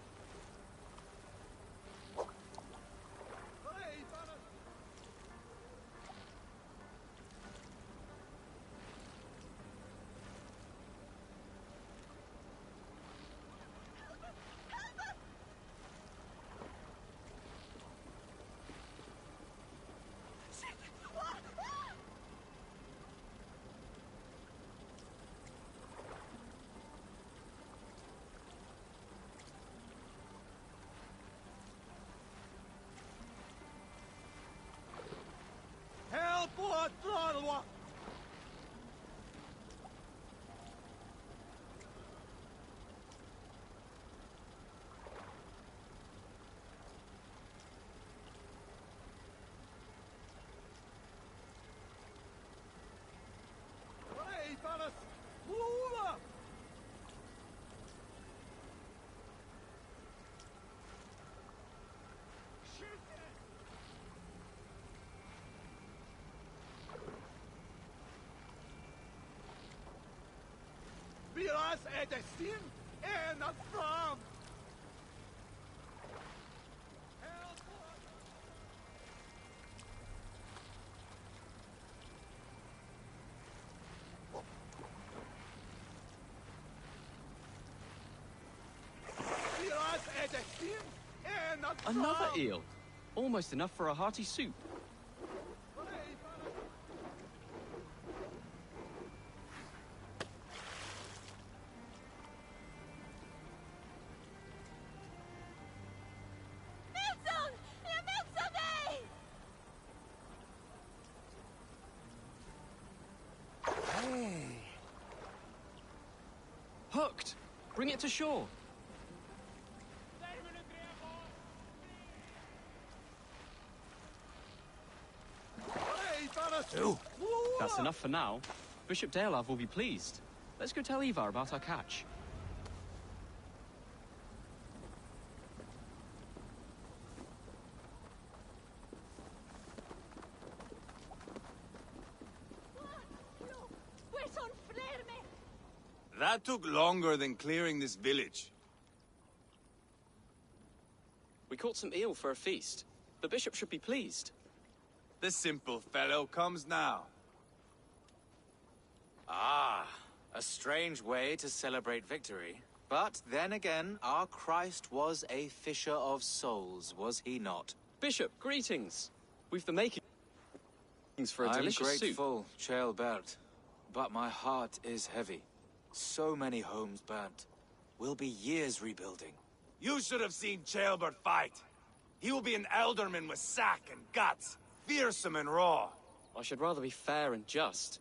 Speaker 9: Help! What? What? Hey, fellas! Move! Viras är destin en att fram! Viras är destin en att fram!
Speaker 14: Another eel! Almost enough for a hearty soup. Hooked! Bring it to shore!
Speaker 9: Ooh.
Speaker 14: That's enough for now. Bishop Dalehav will be pleased. Let's go tell Ivar about our catch.
Speaker 13: That took longer than clearing this village.
Speaker 14: We caught some eel for a feast. The bishop should be pleased.
Speaker 13: The simple fellow comes now.
Speaker 15: Ah, a strange way to celebrate victory. But then again, our Christ was a fisher of souls, was he not?
Speaker 14: Bishop, greetings. We've the makings for a delicious
Speaker 15: I'm
Speaker 14: soup.
Speaker 15: grateful, Chaelbert, but my heart is heavy. So many homes burnt. We'll be years rebuilding.
Speaker 13: You should have seen Chaelbert fight. He will be an elderman with sack and guts, fearsome and raw.
Speaker 14: I should rather be fair and just.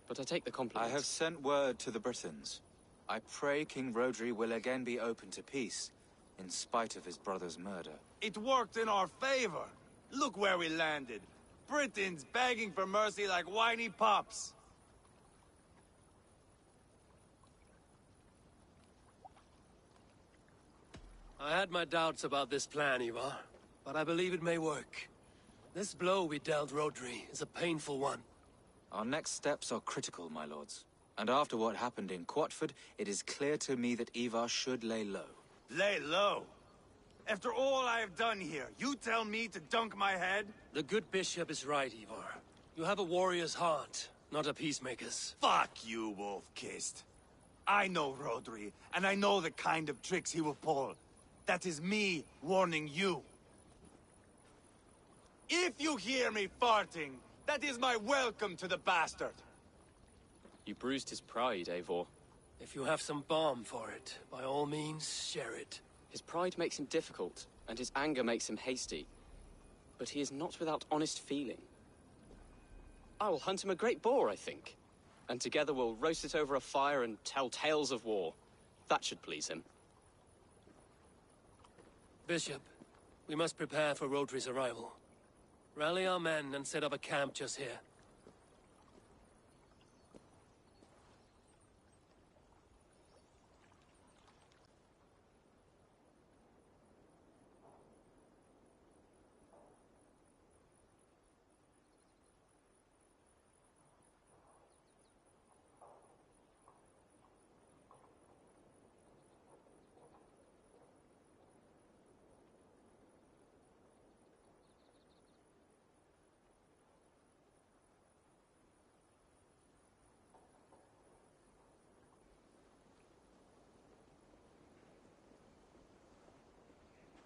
Speaker 14: But I take the compliment.
Speaker 15: I have sent word to the Britons. I pray King Rodri will again be open to peace, in spite of his brother's murder.
Speaker 13: It worked in our favor. Look where we landed. Britons begging for mercy like whiny pups.
Speaker 2: I had my doubts about this plan, Ivar, but I believe it may work. This blow we dealt Rodri is a painful one.
Speaker 15: Our next steps are critical, my lords. And after what happened in Quatford, it is clear to me that Ivar should lay low.
Speaker 13: Lay low. After all I have done here, you tell me to dunk my head?
Speaker 2: The good bishop is right, Ivar. You have a warrior's heart, not a peacemaker's.
Speaker 13: Fuck you, wolf-kissed. I know Rodri, and I know the kind of tricks he will pull. That is me warning you. If you hear me farting, that is my welcome to the bastard.
Speaker 14: You bruised his pride, Eivor.
Speaker 2: If you have some balm for it, by all means, share it.
Speaker 14: His pride makes him difficult, and his anger makes him hasty. But he is not without honest feeling. I will hunt him a great boar, I think. And together we'll roast it over a fire and tell tales of war. That should please him.
Speaker 2: Bishop, we must prepare for Rodri's arrival. Rally our men and set up a camp just here.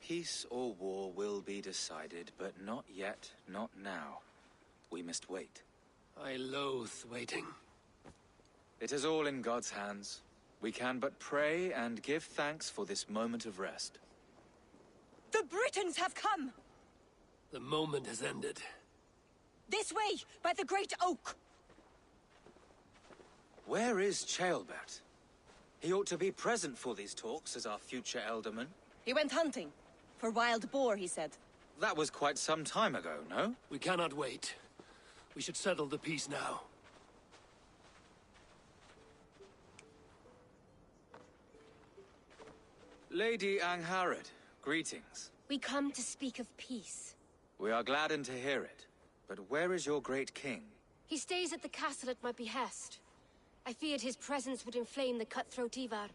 Speaker 15: Peace or war will be decided, but not yet, not now. We must wait.
Speaker 2: I loathe waiting.
Speaker 15: It is all in God's hands. We can but pray and give thanks for this moment of rest.
Speaker 17: The Britons have come!
Speaker 2: The moment has ended.
Speaker 17: This way, by the great oak!
Speaker 15: Where is Ceolbert? He ought to be present for these talks as our future elderman.
Speaker 17: He went hunting. For wild boar, he said.
Speaker 15: That was quite some time ago, no?
Speaker 2: We cannot wait. We should settle the peace now.
Speaker 15: Lady Angharad, greetings.
Speaker 11: We come to speak of peace.
Speaker 15: We are gladdened to hear it. But where is your great king?
Speaker 11: He stays at the castle at my behest. I feared his presence would inflame the cutthroat Ivar.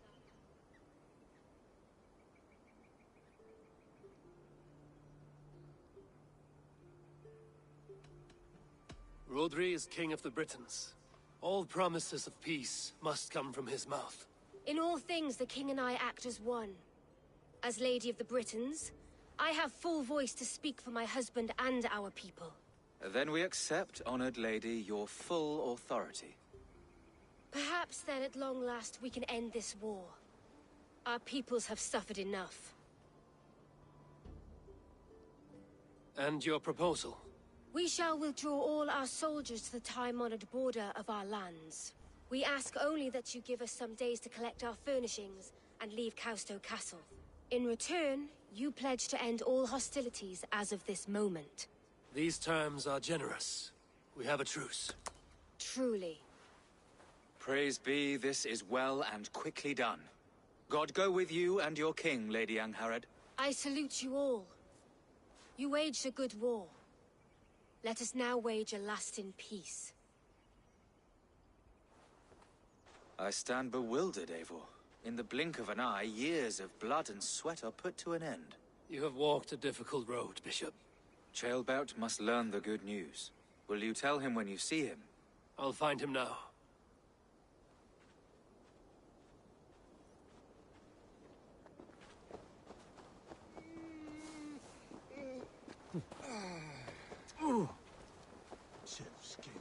Speaker 2: Rodri is king of the Britons. All promises of peace must come from his mouth.
Speaker 11: In all things, the king and I act as one. As Lady of the Britons, I have full voice to speak for my husband and our people.
Speaker 15: Then we accept, honored lady, your full authority.
Speaker 11: Perhaps then at long last we can end this war. Our peoples have suffered enough.
Speaker 2: And your proposal?
Speaker 11: We shall withdraw all our soldiers to the time-honored border of our lands. We ask only that you give us some days to collect our furnishings and leave Causto Castle. In return, you pledge to end all hostilities as of this moment.
Speaker 2: These terms are generous. We have a truce.
Speaker 11: Truly.
Speaker 15: Praise be, this is well and quickly done. God go with you and your king, Lady Angharad.
Speaker 11: I salute you all. You waged a good war. Let us now wage a lasting peace.
Speaker 15: I stand bewildered, Eivor. In the blink of an eye, years of blood and sweat are put to an end.
Speaker 2: You have walked a difficult road, Bishop.
Speaker 15: Ceolbert must learn the good news. Will you tell him when you see him?
Speaker 2: I'll find him now.
Speaker 7: Ooh. Chill skin.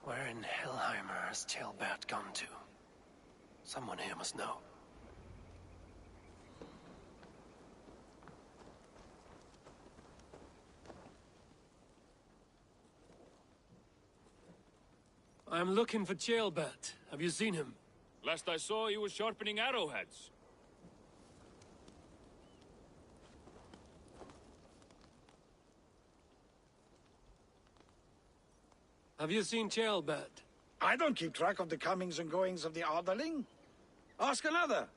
Speaker 2: Where in Hellheimer has Ceolbert gone to? Someone here must know. I'm looking for Ceolbert. Have you seen him?
Speaker 18: Last I saw, he was sharpening arrowheads.
Speaker 2: Have you seen Ceolbert?
Speaker 16: I don't keep track of the comings and goings of the Arderling. Ask another.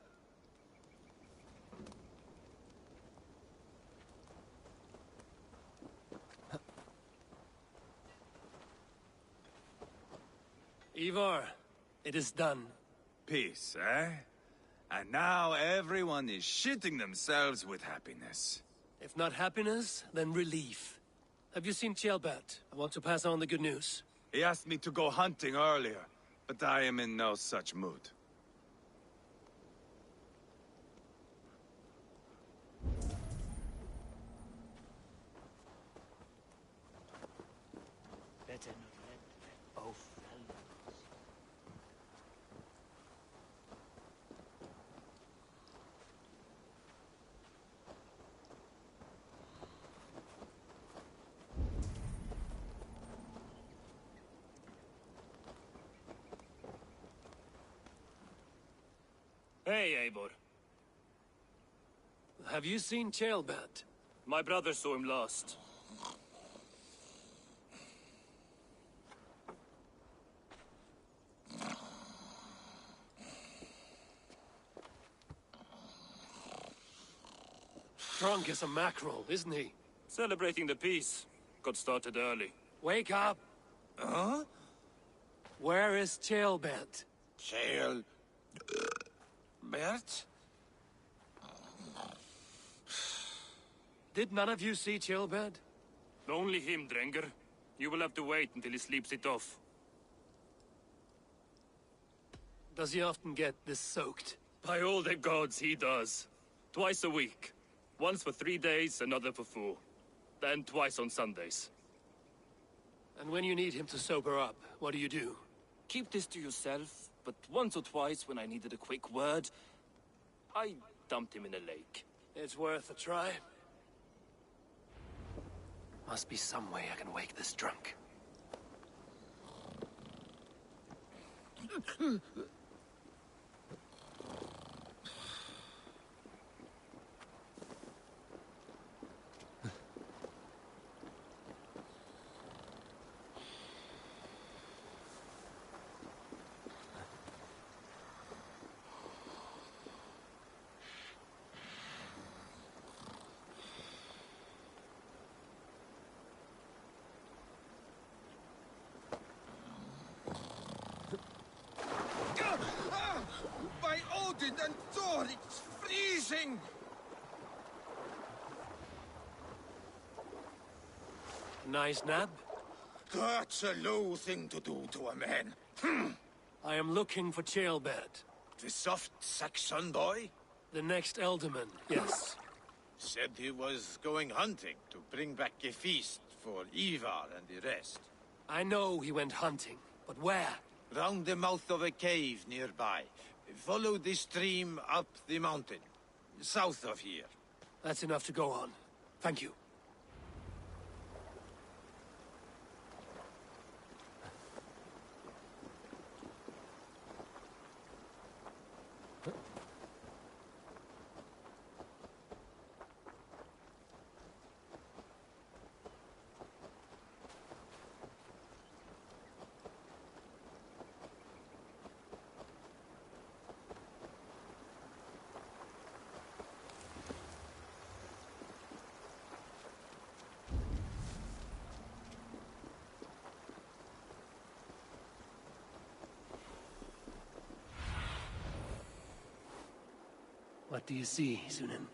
Speaker 2: Ivar, it is done.
Speaker 13: Peace, eh? And now everyone is shitting themselves with happiness.
Speaker 2: If not happiness, then relief. Have you seen Ceolbert? I want to pass on the good news.
Speaker 13: He asked me to go hunting earlier, but I am in no such mood.
Speaker 10: Better not let both fellows.
Speaker 18: Hey, Eivor.
Speaker 2: Have you seen Ceolbert?
Speaker 18: My brother saw him last.
Speaker 2: Drunk as a mackerel, isn't he?
Speaker 18: Celebrating the peace. Got started early.
Speaker 2: Wake up!
Speaker 18: Huh?
Speaker 2: Where is Ceolbert?
Speaker 18: Bert?
Speaker 2: Did none of you see Ceolbert?
Speaker 18: Only him, Drenger. You will have to wait until he sleeps it off.
Speaker 2: Does he often get this soaked?
Speaker 18: By all the gods, he does. Twice a week. Once for 3 days, another for 4. Then twice on Sundays.
Speaker 2: And when you need him to sober up, what do you do?
Speaker 18: Keep this to yourself, but once or twice when I needed a quick word, I dumped him in a lake.
Speaker 2: It's worth a try. Must be some way I can wake this drunk.
Speaker 9: By Odin and Thor, it's freezing!
Speaker 2: Nice nap?
Speaker 9: That's a low thing to do to a man.
Speaker 2: I am looking for Ceolbert.
Speaker 9: The soft Saxon boy?
Speaker 2: The next Elderman, yes.
Speaker 9: Said he was going hunting to bring back a feast for Ivar and the rest.
Speaker 2: I know he went hunting, but where?
Speaker 9: Round the mouth of a cave nearby. Follow the stream up the mountain. South of here.
Speaker 2: That's enough to go on. Thank you. What do you see, Sunan?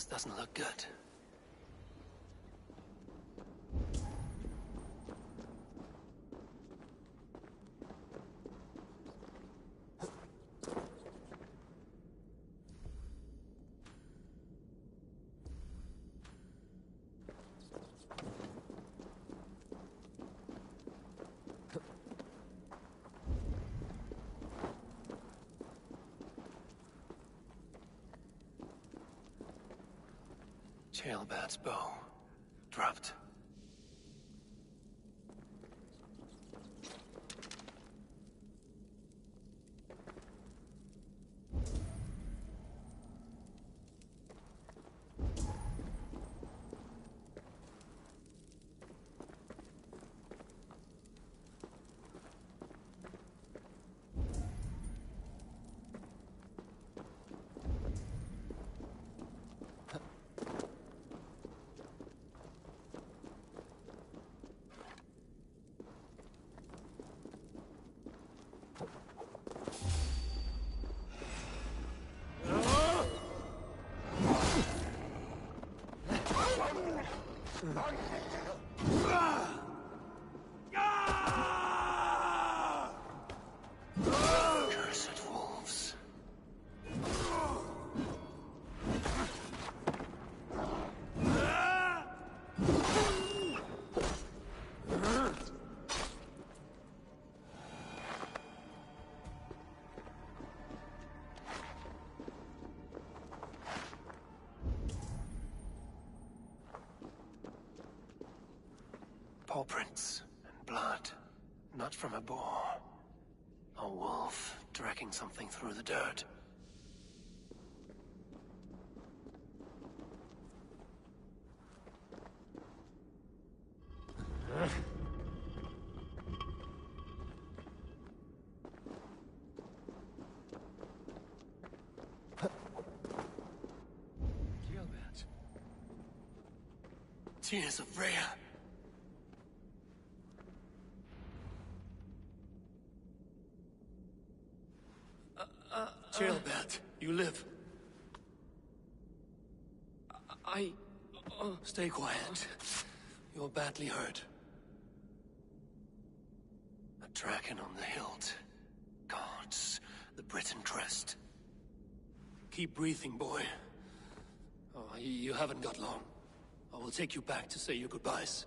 Speaker 2: This doesn't look good. Tailbat's bow. Dropped. Cursed wolves. Paw prints and blood. Not from a boar. A wolf dragging something through the dirt. Gilbert. Tears of Freya. Jailbat, you live. Stay quiet. You're badly hurt. A dragon on the hilt. Gods, the Briton crest. Keep breathing, boy. Oh, you haven't got long. I will take you back to say your goodbyes.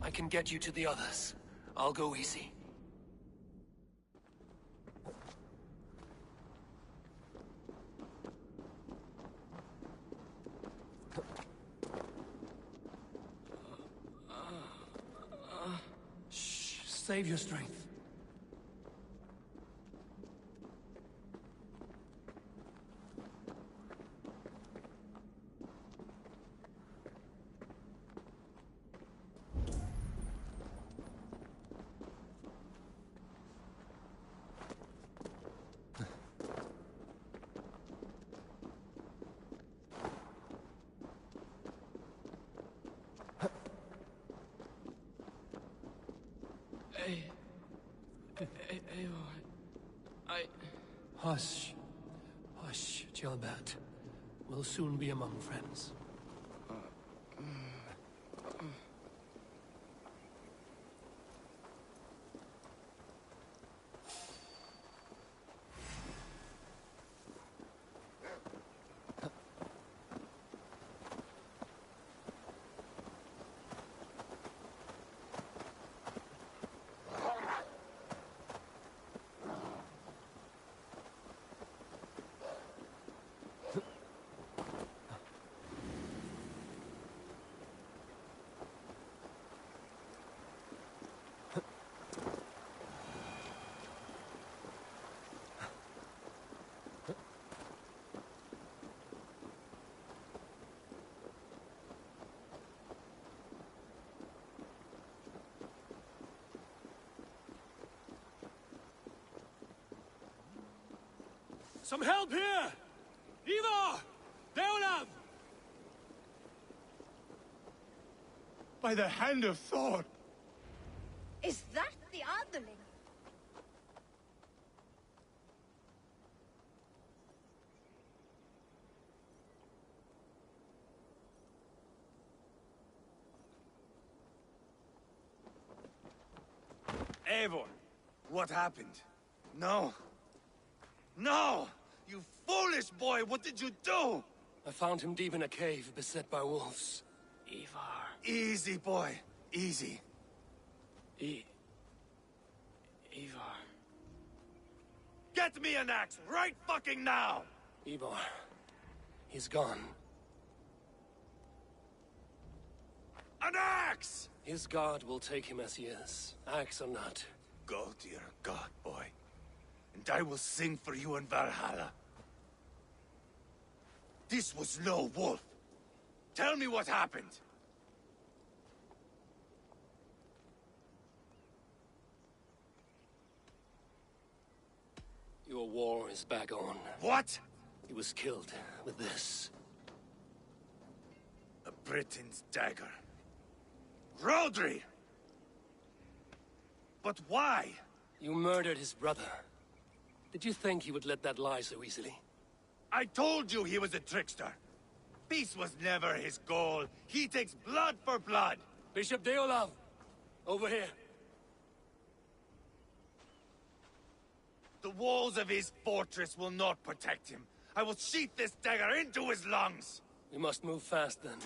Speaker 2: I can get you to the others. I'll go easy. Shh, save your strength. Hush. Hush, Gilbert. We'll soon be among friends. Some help here! Ivar! Deolam!
Speaker 4: By the hand of Thor!
Speaker 11: Is that the Underling?
Speaker 13: Eivor, what happened? No. No! You foolish boy, what did you do?
Speaker 2: I found him deep in a cave, beset by wolves.
Speaker 13: Ivar. Easy, boy. Easy.
Speaker 2: Ivar.
Speaker 13: Get me an axe right fucking now!
Speaker 2: Ivar. He's gone.
Speaker 13: An axe!
Speaker 2: His god will take him as he is, axe or not.
Speaker 13: Go to your god, boy. And I will sing for you in Valhalla. This was no wolf. Tell me what happened.
Speaker 2: Your war is back on.
Speaker 13: What?
Speaker 2: He was killed with this.
Speaker 13: A Briton's dagger. Rodri! But why?
Speaker 2: You murdered his brother. Did you think he would let that lie so easily?
Speaker 13: I told you he was a trickster. Peace was never his goal. He takes blood for blood.
Speaker 2: Bishop Deolav, over here.
Speaker 13: The walls of his fortress will not protect him. I will sheath this dagger into his lungs.
Speaker 2: We must move fast then.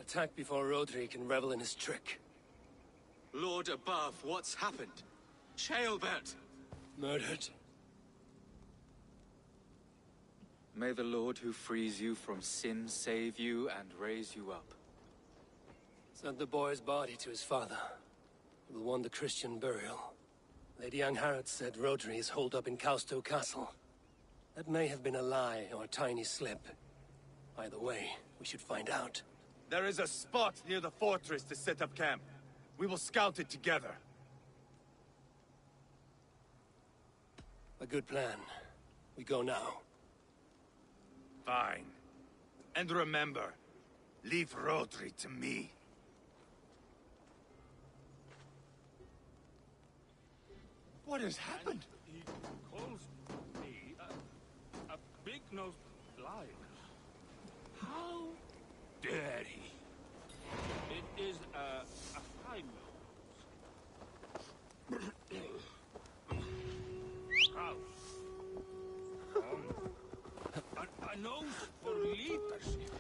Speaker 2: Attack before Rodri can revel in his trick.
Speaker 15: Lord above, what's happened? Ceolbert!
Speaker 2: Murdered.
Speaker 15: May the Lord who frees you from sin save you and raise you up.
Speaker 2: Sent the boy's body to his father. He will want the Christian burial. Lady Angharad said Rodri is holed up in Kausto Castle. That may have been a lie or a tiny slip. Either way, we should find out.
Speaker 13: There is a spot near the fortress to set up camp. We will scout it together.
Speaker 2: A good plan. We go now.
Speaker 13: Fine. And remember, leave Rodri to me. What has happened?
Speaker 12: He calls me a big-nosed liar. How dare he? It is a high nose. How? A nose for leadership.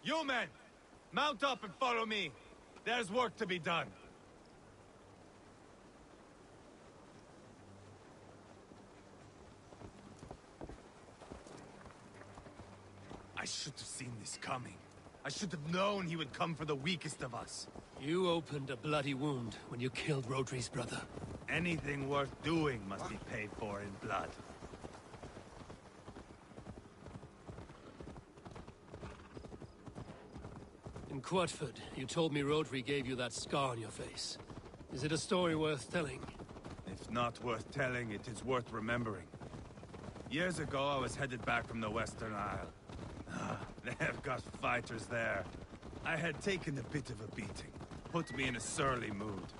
Speaker 13: You men! Mount up and follow me. There's work to be done. I should have seen this coming. I should have known he would come for the weakest of us.
Speaker 2: You opened a bloody wound when you killed Rodri's brother.
Speaker 13: Anything worth doing must be paid for in blood.
Speaker 2: In Quatford, you told me Rodri gave you that scar on your face. Is it a story worth telling?
Speaker 13: If not worth telling, it is worth remembering. Years ago, I was headed back from the Western Isle. They've got fighters there. I had taken a bit of a beating. Put me in a surly mood.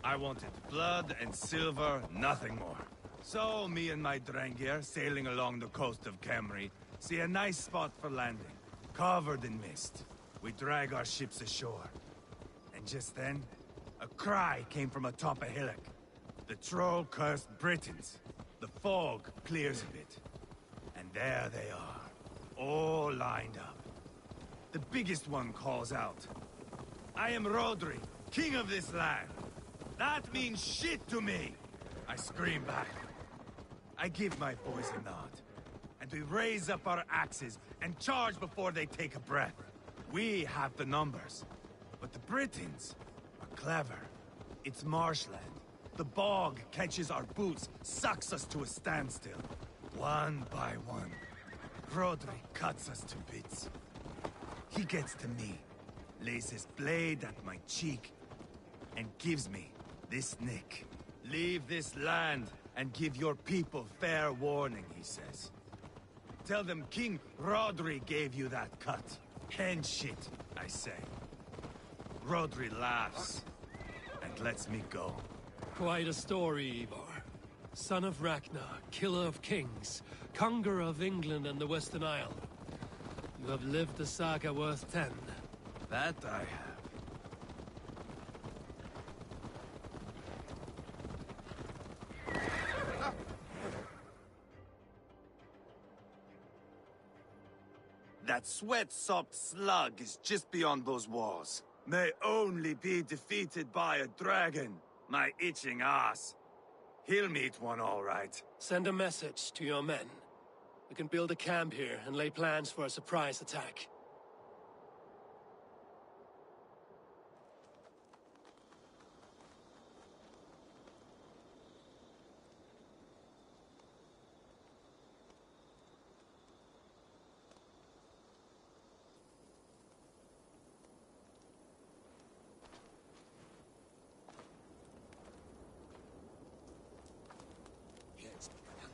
Speaker 13: I wanted blood and silver, nothing more. So, me and my Drengir, sailing along the coast of Kemri, see a nice spot for landing, covered in mist. We drag our ships ashore. And just then, a cry came from atop a hillock. The troll-cursed Britons. The fog clears a bit. And there they are, all lined up. The biggest one calls out, "I am Rodri, king of this land." That means shit to me! I scream back. I give my boys a nod. And we raise up our axes and charge before they take a breath. We have the numbers, but the Britons are clever. It's marshland. The bog catches our boots, sucks us to a standstill. One by one, Rodri cuts us to bits. He gets to me, lays his blade at my cheek, and gives me this nick. Leave this land, and give your people fair warning, he says. Tell them King Rodri gave you that cut. Hen shit, I say. Rodri laughs, and lets me go.
Speaker 2: Quite a story, Ivar. Son of Ragnar, killer of kings, conqueror of England and the Western Isle. You have lived a saga worth 10.
Speaker 13: That I have. That sweat-sopped slug is just beyond those walls. May only be defeated by a dragon, my itching ass. He'll meet one all right.
Speaker 2: Send a message to your men. We can build a camp here and lay plans for a surprise attack.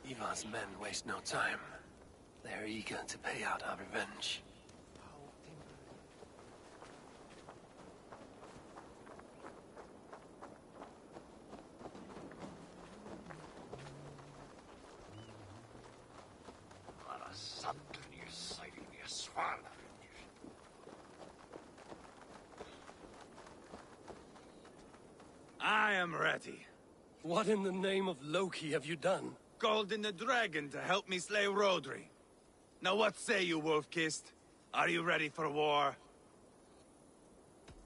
Speaker 2: Ivar's men waste no time. They're eager to pay out our revenge.
Speaker 13: I am ready.
Speaker 2: What in the name of Loki have you done?
Speaker 13: Called in the dragon to help me slay Rodri. Now what say you, Wolf-Kissed? Are you ready for war?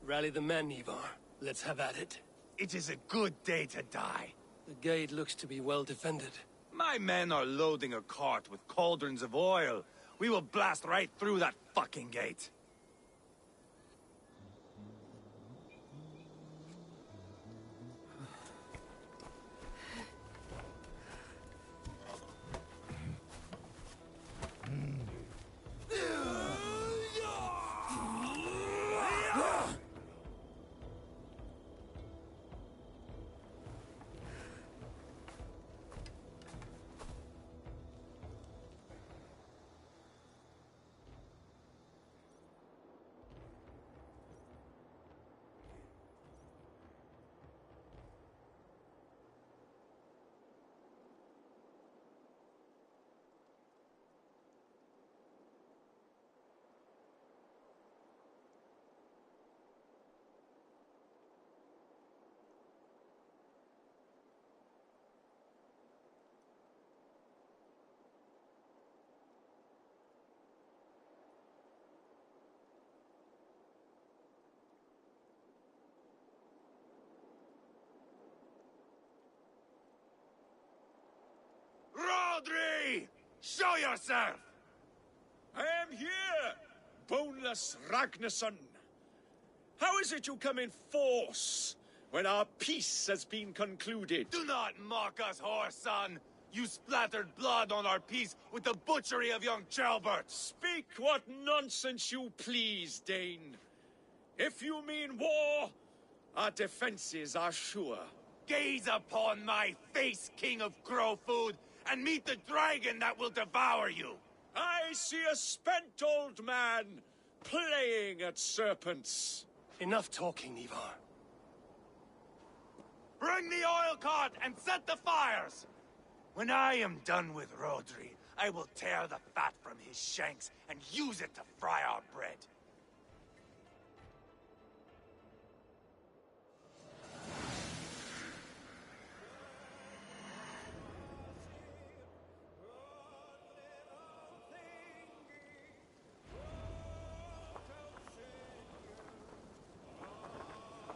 Speaker 2: Rally the men, Ivar. Let's have at it.
Speaker 13: It is a good day to die.
Speaker 2: The gate looks to be well defended.
Speaker 13: My men are loading a cart with cauldrons of oil. We will blast right through that fucking gate. Rodri! Show yourself!
Speaker 1: I am here, boneless Ragnarsson. How is it you come in force when our peace has been concluded?
Speaker 13: Do not mock us, whoreson! You splattered blood on our peace with the butchery of young Chalbert!
Speaker 1: Speak what nonsense you please, Dane. If you mean war, our defenses are sure.
Speaker 13: Gaze upon my face, King of Crow Food, and meet the dragon that will devour you!
Speaker 1: I see a spent old man playing at serpents.
Speaker 2: Enough talking, Ivar.
Speaker 13: Bring the oil cart and set the fires! When I am done with Rodri, I will tear the fat from his shanks and use it to fry our bread.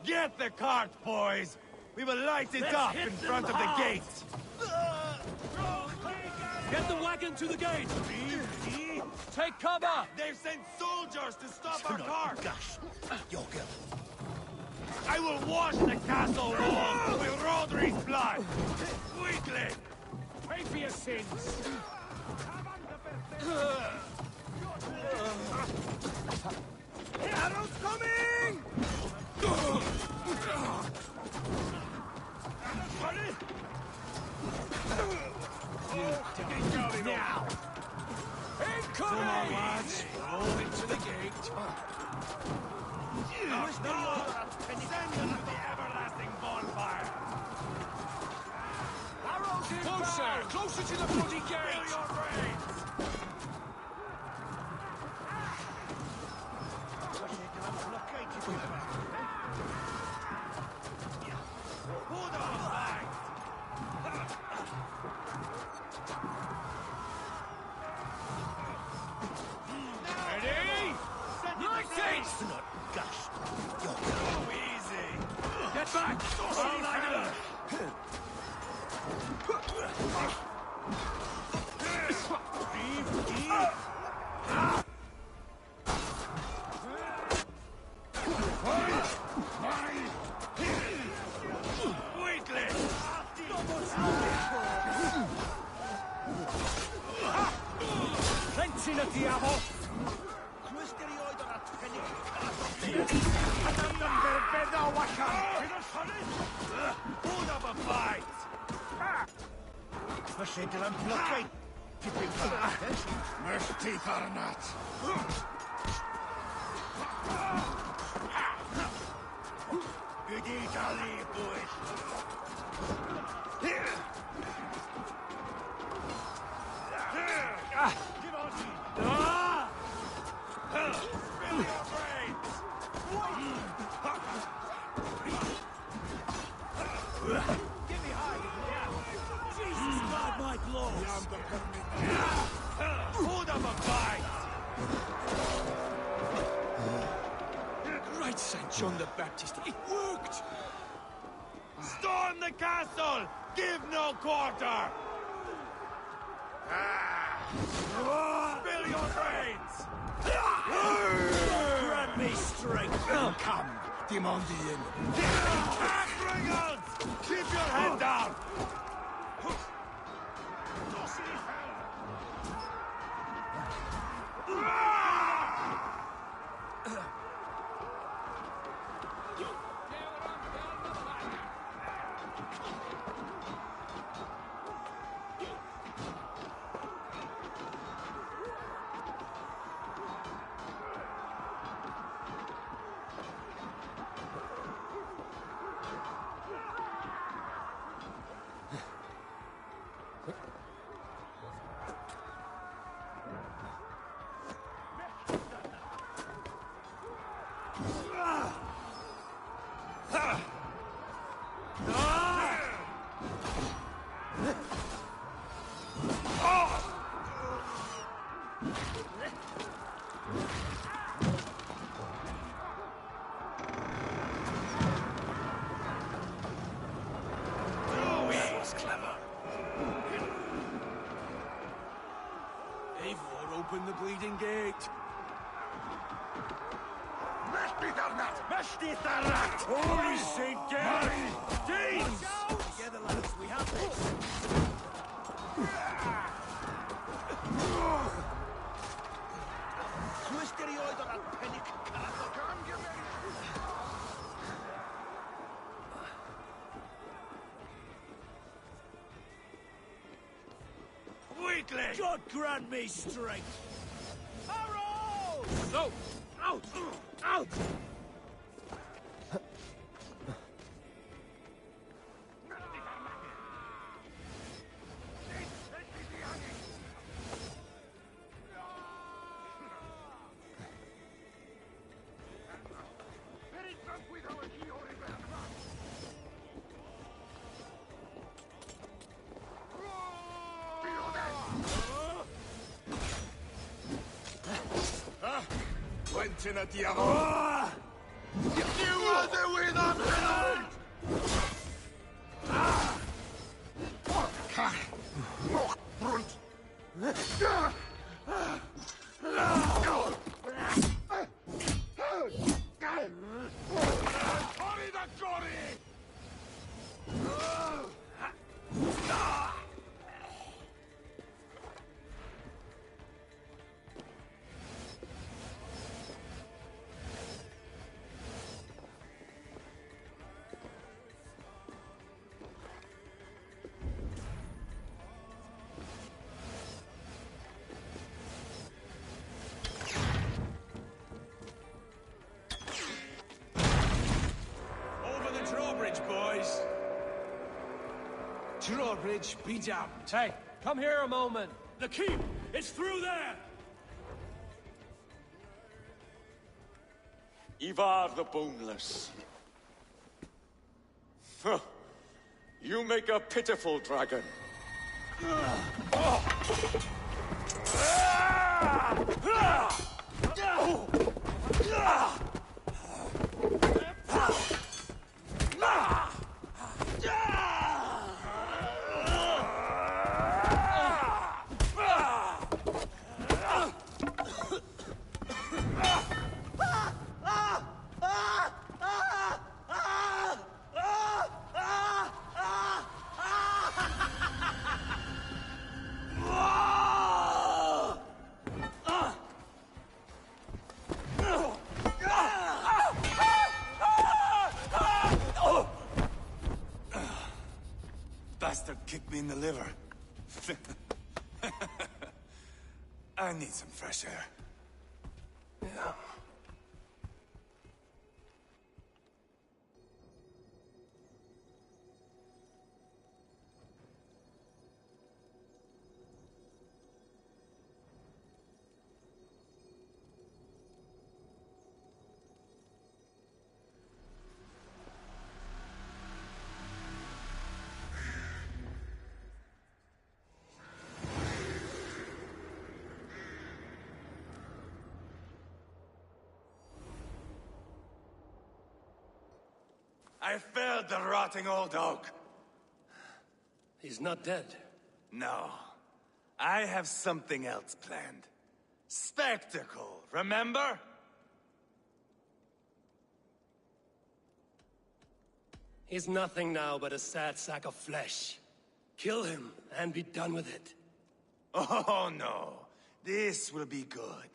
Speaker 13: Get the cart, boys! We will light it up in front of the gate!
Speaker 2: Get the wagon to the gate! Take cover!
Speaker 13: They've sent soldiers to stop our cart! I will wash the castle walls with Rodri's blood! Quickly!
Speaker 1: Pay for your sins!
Speaker 13: Arrows coming! Send them to the everlasting bonfire!
Speaker 7: Arrows inbound! Closer! Closer to the bloody gate!
Speaker 13: Fill your brains!
Speaker 7: Ready? Nice!
Speaker 16: Not gushed.
Speaker 13: Oh, easy!
Speaker 7: Get back!
Speaker 13: All night!
Speaker 7: Plenty na diavolo!
Speaker 13: Put up a fight!
Speaker 16: Felly dylan blocau. Tipyn parades. Merch arnat.
Speaker 13: Gudi dali, boys! Spill your brains!
Speaker 1: Give me high, Jesus, guard my gloves!
Speaker 13: Put up a fight!
Speaker 7: Right, St. John the Baptist, it worked!
Speaker 13: Storm the castle! Give no quarter! Spill your brains!
Speaker 1: Grant me strength!
Speaker 16: Come, Dimondian.
Speaker 13: Brigands! Keep your head down!
Speaker 7: Open the bleeding gate.
Speaker 13: Holy St. Gary! Deeds!
Speaker 1: Together, lads, we have this.
Speaker 13: Weakling!
Speaker 1: God grant me strength! Arrows!
Speaker 7: No! Out! Out!
Speaker 16: Quentin a diavolo. You are the winner!
Speaker 7: drawbridge be damned. Hey, come here a moment.
Speaker 2: The keep! It's through there!
Speaker 13: Ivar the Boneless. Huh. You make a pitiful dragon.
Speaker 7: Bastard kicked me in the liver. I need some fresh air. Yeah. I felled the rotting old oak.
Speaker 2: He's not dead.
Speaker 7: No. I have something else planned. Spectacle, remember?
Speaker 2: He's nothing now but a sad sack of flesh. Kill him and be done with it.
Speaker 7: Oh, no. This will be good.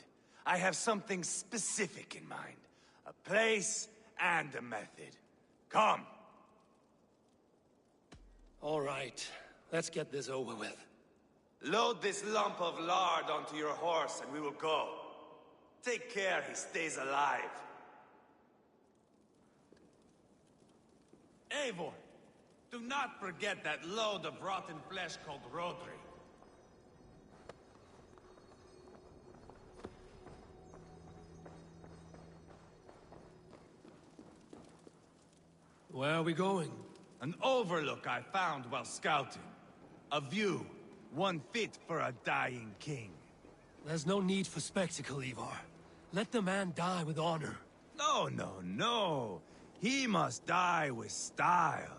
Speaker 7: I have something specific in mind. A place and a method. Come.
Speaker 2: All right. Let's get this over with.
Speaker 7: Load this lump of lard onto your horse and we will go. Take care he stays alive. Eivor, do not forget that load of rotten flesh called Rodri.
Speaker 2: Where are we going?
Speaker 7: An overlook I found while scouting. A view, one fit for a dying king.
Speaker 2: There's no need for spectacle, Ivar. Let the man die with honor.
Speaker 7: No, no, no. He must die with style.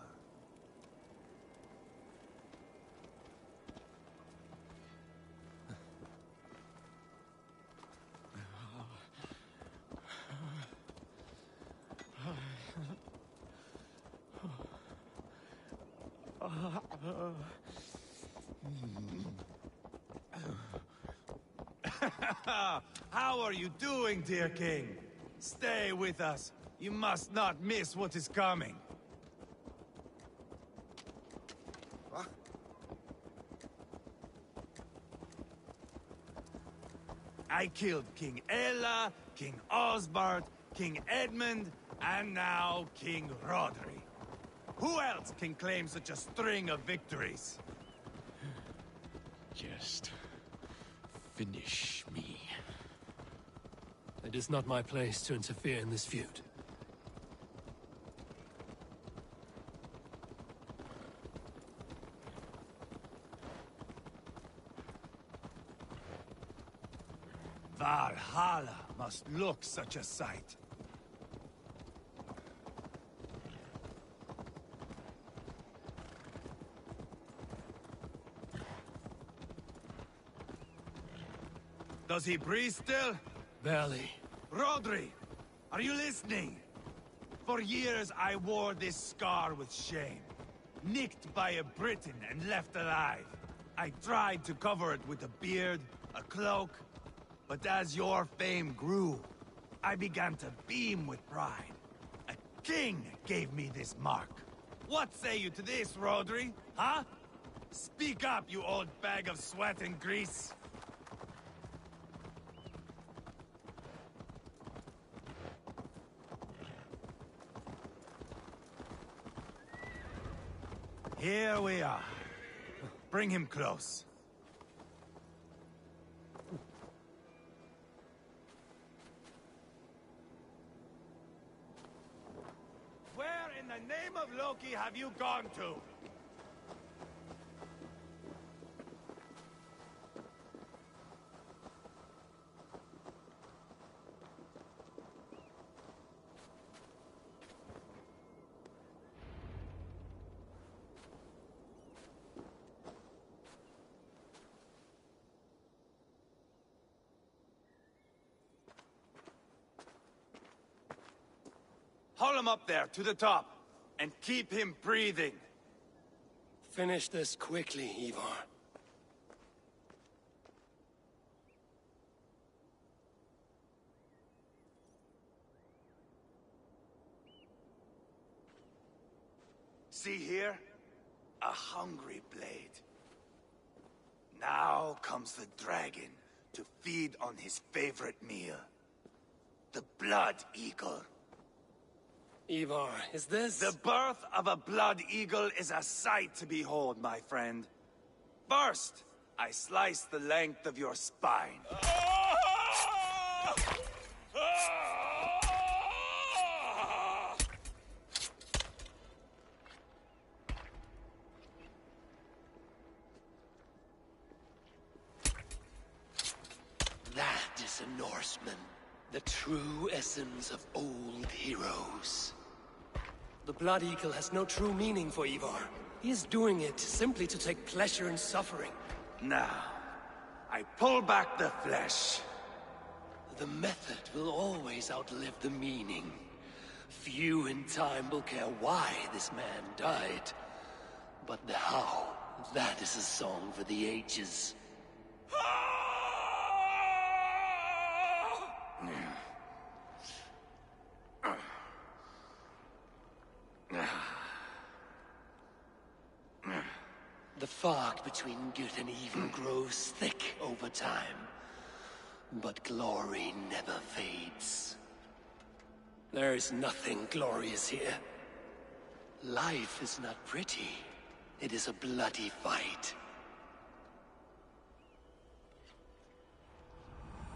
Speaker 7: How are you doing, dear king? Stay with us. You must not miss what is coming.
Speaker 4: What?
Speaker 7: I killed King Ella, King Osbert, King Edmund, and now King Rodri. Who else can claim such a string of victories?
Speaker 2: Just finish me. It is not my place to interfere in this feud.
Speaker 7: Valhalla must look such a sight. Does he breathe still?
Speaker 2: Barely.
Speaker 7: Rodri, are you listening? For years I wore this scar with shame. Nicked by a Briton and left alive. I tried to cover it with a beard, a cloak, but as your fame grew, I began to beam with pride. A king gave me this mark. What say you to this, Rodri? Huh? Speak up, you old bag of sweat and grease. Here we are. Bring him close. Where in the name of Loki have you gone to? Haul him up there, to the top, and keep him breathing.
Speaker 2: Finish this quickly, Ivar.
Speaker 7: See here? A hungry blade. Now comes the dragon to feed on his favorite meal. The blood eagle.
Speaker 2: Ivar, is this...
Speaker 7: The birth of a blood eagle is a sight to behold, my friend. First, I slice the length of your spine.
Speaker 2: That is a Norseman. The true essence of old heroes. The Blood Eagle has no true meaning for Ivar. He is doing it simply to take pleasure in suffering.
Speaker 7: Now, I pull back the flesh.
Speaker 2: The method will always outlive the meaning. Few in time will care why this man died. But the how, that is a song for the ages. The fog between good and evil grows thick over time. But glory never fades. There is nothing glorious here. Life is not pretty. It is a bloody fight.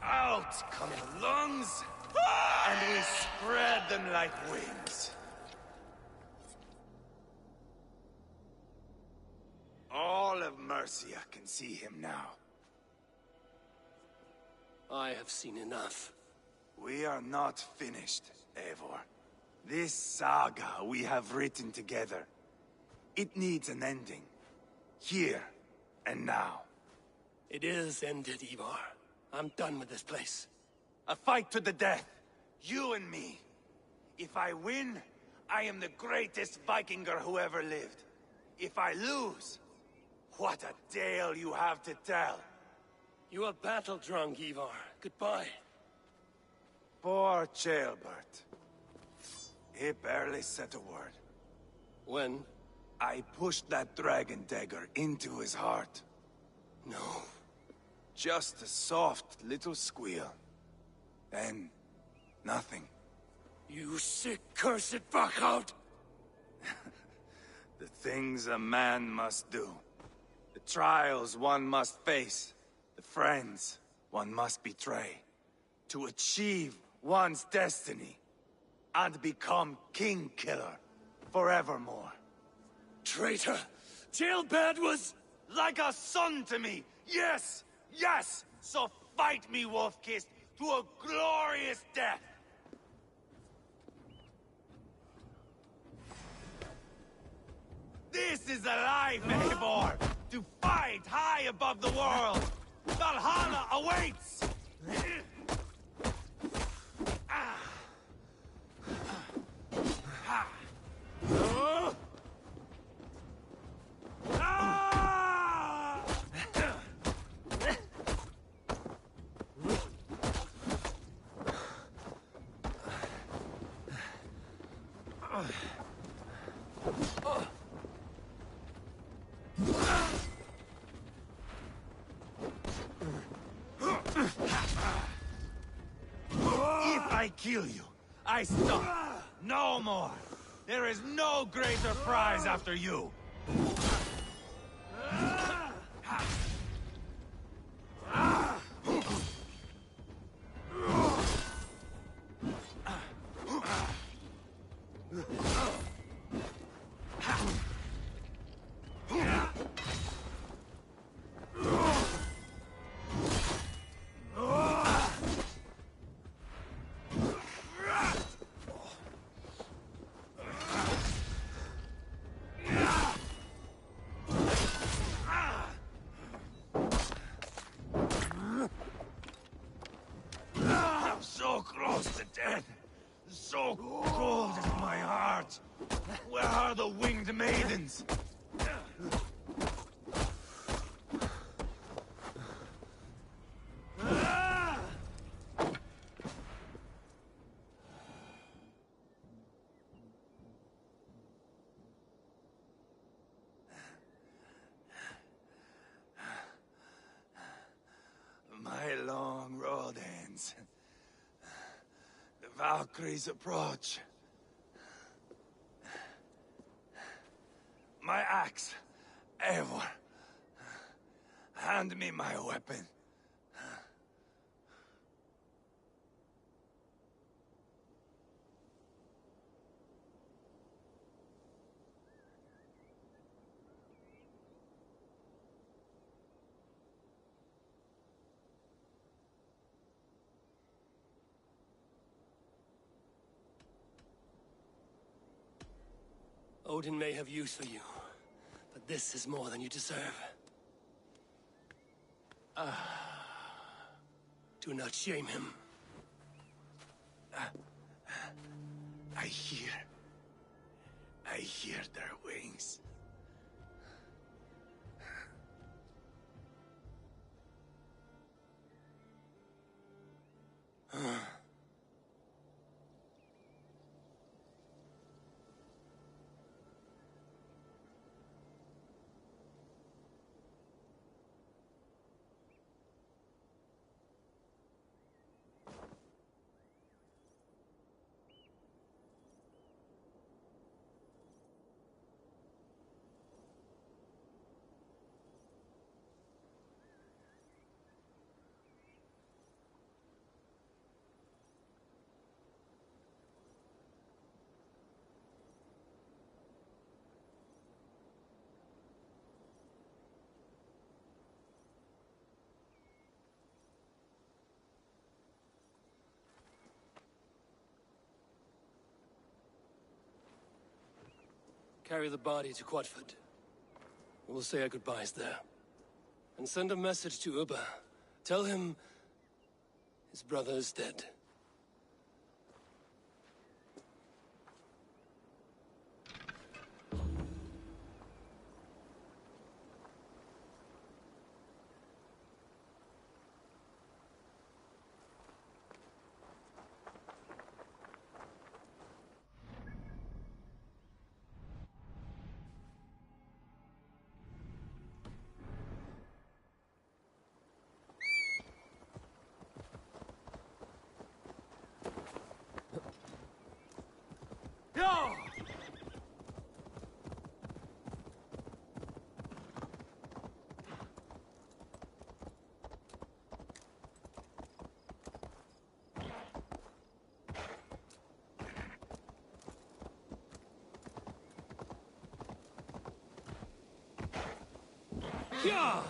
Speaker 7: Out come the lungs, and we spread them like wings. All of Mercia can see him now.
Speaker 2: I have seen enough.
Speaker 7: We are not finished, Eivor. This saga we have written together, it needs an ending. Here and now.
Speaker 2: It is ended, Ivar. I'm done with this place.
Speaker 7: A fight to the death. You and me. If I win, I am the greatest Vikinger who ever lived. If I lose, what a tale you have to tell.
Speaker 2: You are battle-drunk, Ivar. Goodbye.
Speaker 7: Poor Ceolbert. He barely said a word.
Speaker 2: When?
Speaker 7: I pushed that dragon dagger into his heart.
Speaker 2: No.
Speaker 7: Just a soft little squeal. Then, nothing.
Speaker 2: You sick, cursed fuck-out!
Speaker 7: The things a man must do. The trials one must face. The friends one must betray. To achieve one's destiny. And become king-killer forevermore.
Speaker 2: Traitor! Ceolbert was...
Speaker 7: like a son to me! Yes! Yes! So fight me, Wolf-Kissed, to a glorious death! This is a life, Eivor! To fight high above the world! Valhalla awaits! If I kill you, I stop. No more. There is no greater prize after you. I'm so close to death. So cold is my heart. Where are the winged maidens? My long road ends. The Valkyries approach. My axe, Eivor. Hand me my weapon.
Speaker 2: Odin may have use for you, but this is more than you deserve. Do not shame him.
Speaker 7: I hear their wings.
Speaker 2: Carry the body to Quatford. We'll say our goodbyes there. And send a message to Ubba. Tell him his brother is dead.
Speaker 7: No!
Speaker 2: Yeah!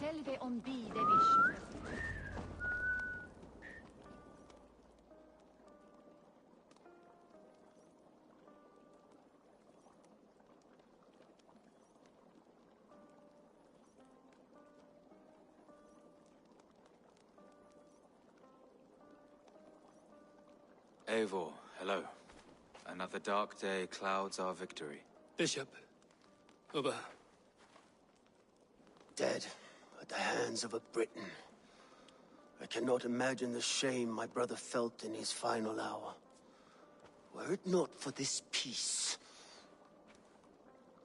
Speaker 6: Selve on bide vision.
Speaker 15: Eivor, hello. Another dark day clouds our victory.
Speaker 2: Bishop. Uber.
Speaker 10: Dead at the hands of a Briton. I cannot imagine the shame my brother felt in his final hour. Were it not for this peace...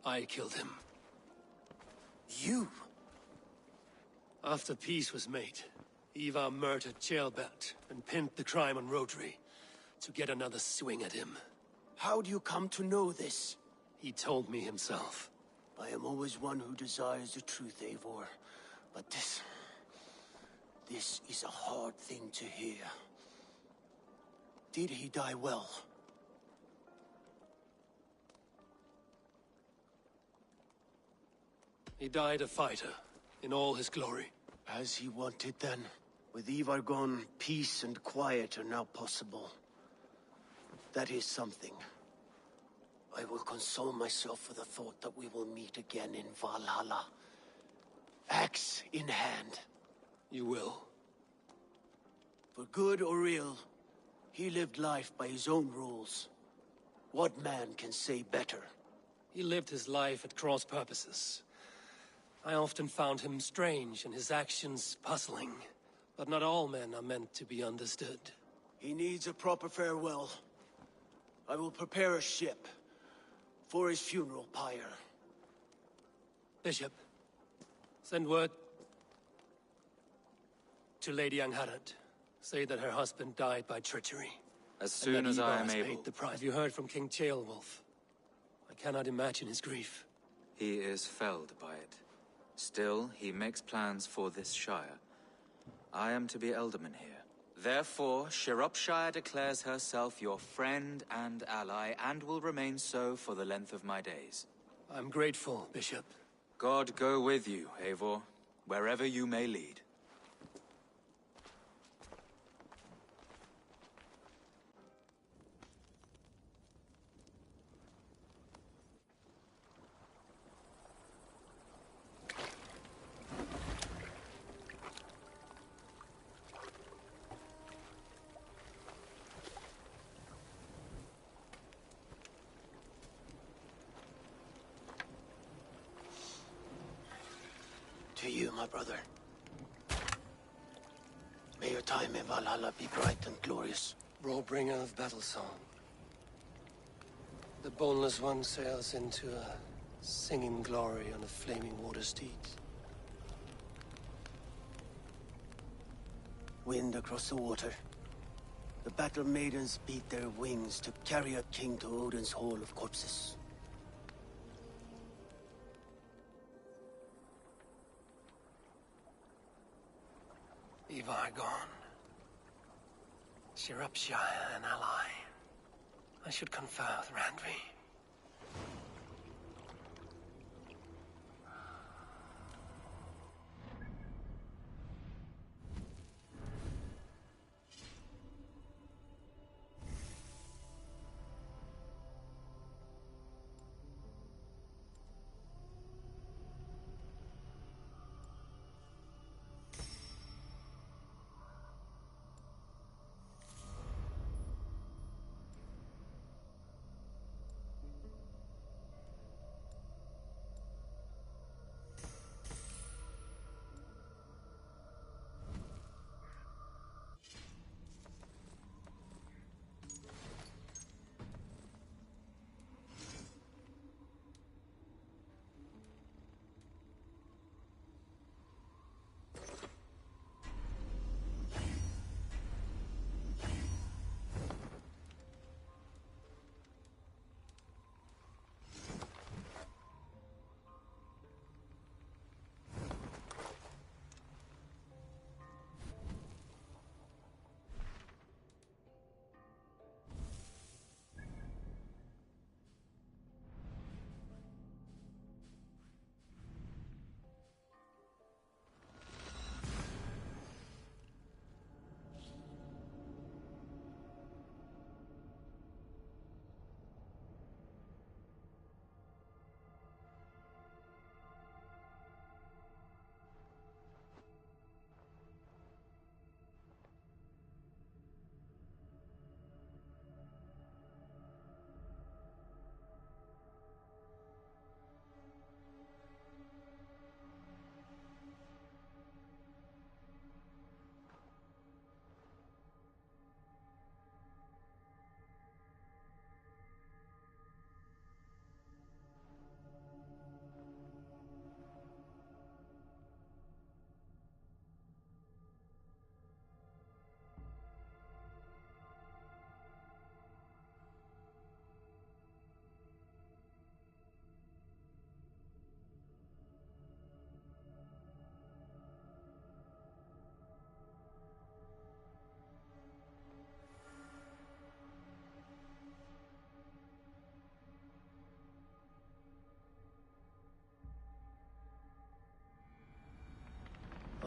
Speaker 2: I killed him.
Speaker 10: You?
Speaker 2: After peace was made, Ivar murdered Ceolbert and pinned the crime on Rotary to get another swing at him.
Speaker 10: How do you come to know this?
Speaker 2: He told me himself.
Speaker 10: I am always one who desires the truth, Eivor. But this is a hard thing to hear. Did he die well?
Speaker 2: He died a fighter, in all his glory.
Speaker 10: As he wanted then. With Ivar gone, peace and quiet are now possible. That is something. I will console myself with the thought that we will meet again in Valhalla. Axe in hand.
Speaker 2: You will.
Speaker 10: For good or ill, he lived life by his own rules. What man can say better?
Speaker 2: He lived his life at cross purposes. I often found him strange and his actions puzzling. But not all men are meant to be understood.
Speaker 10: He needs a proper farewell. I will prepare a ship for his funeral pyre.
Speaker 2: Bishop, send word to Lady Angharad. Say that her husband died by treachery.
Speaker 15: As soon as I am able.
Speaker 2: Paid the price. Have you heard from King Ceolwulf? I cannot imagine his grief.
Speaker 15: He is felled by it. Still, he makes plans for this shire. I am to be Elderman here. Therefore, Shropshire declares herself your friend and ally, and will remain so for the length of my days.
Speaker 2: I'm grateful, Bishop.
Speaker 15: God go with you, Eivor, wherever you may lead.
Speaker 10: To you, my brother. May your time in Valhalla be bright and glorious.
Speaker 2: Warbringer of battle song. The boneless one sails into a singing glory on a flaming water steed.
Speaker 10: Wind across the water. The battle maidens beat their wings to carry a king to Odin's Hall of Corpses.
Speaker 2: Ivar gone. Shropshire an ally. I should confer with Randvi.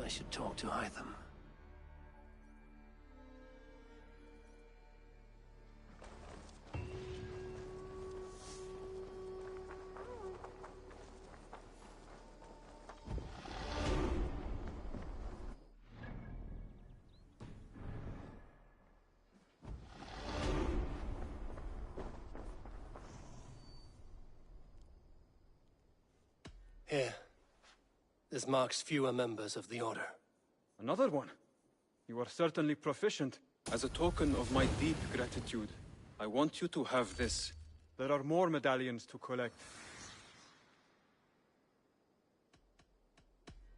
Speaker 2: I should talk to Hytham. Here. This marks fewer members of the Order.
Speaker 19: Another one? You are certainly proficient. As a token of my deep gratitude, I want you to have this. There are more medallions to collect.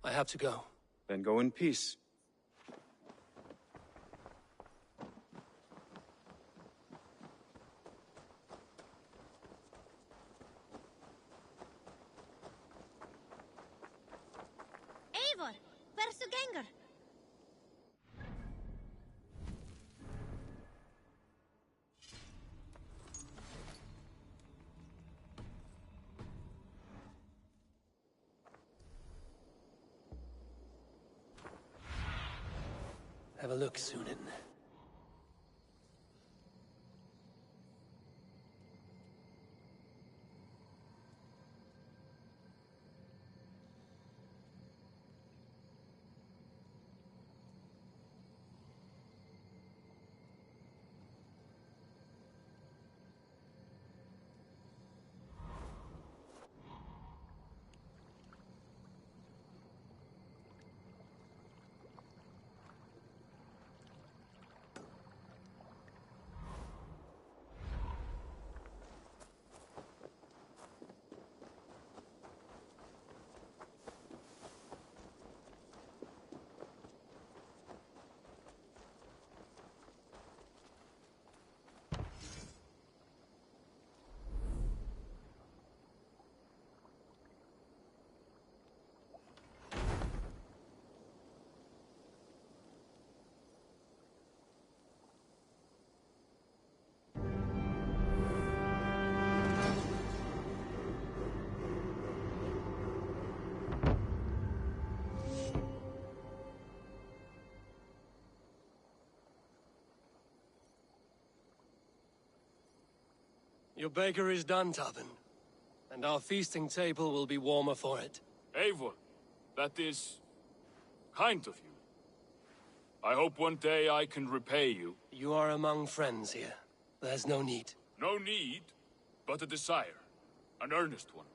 Speaker 2: I have to go.
Speaker 19: Then go in peace.
Speaker 20: Eivor, hversu gengur?
Speaker 2: Have a look, Sunan. Your baker is done, Tobin. And our feasting table will be warmer for it.
Speaker 18: Eivor, that is kind of you. I hope one day I can repay you.
Speaker 2: You are among friends here. There's no need.
Speaker 18: No need, but a desire. An earnest one.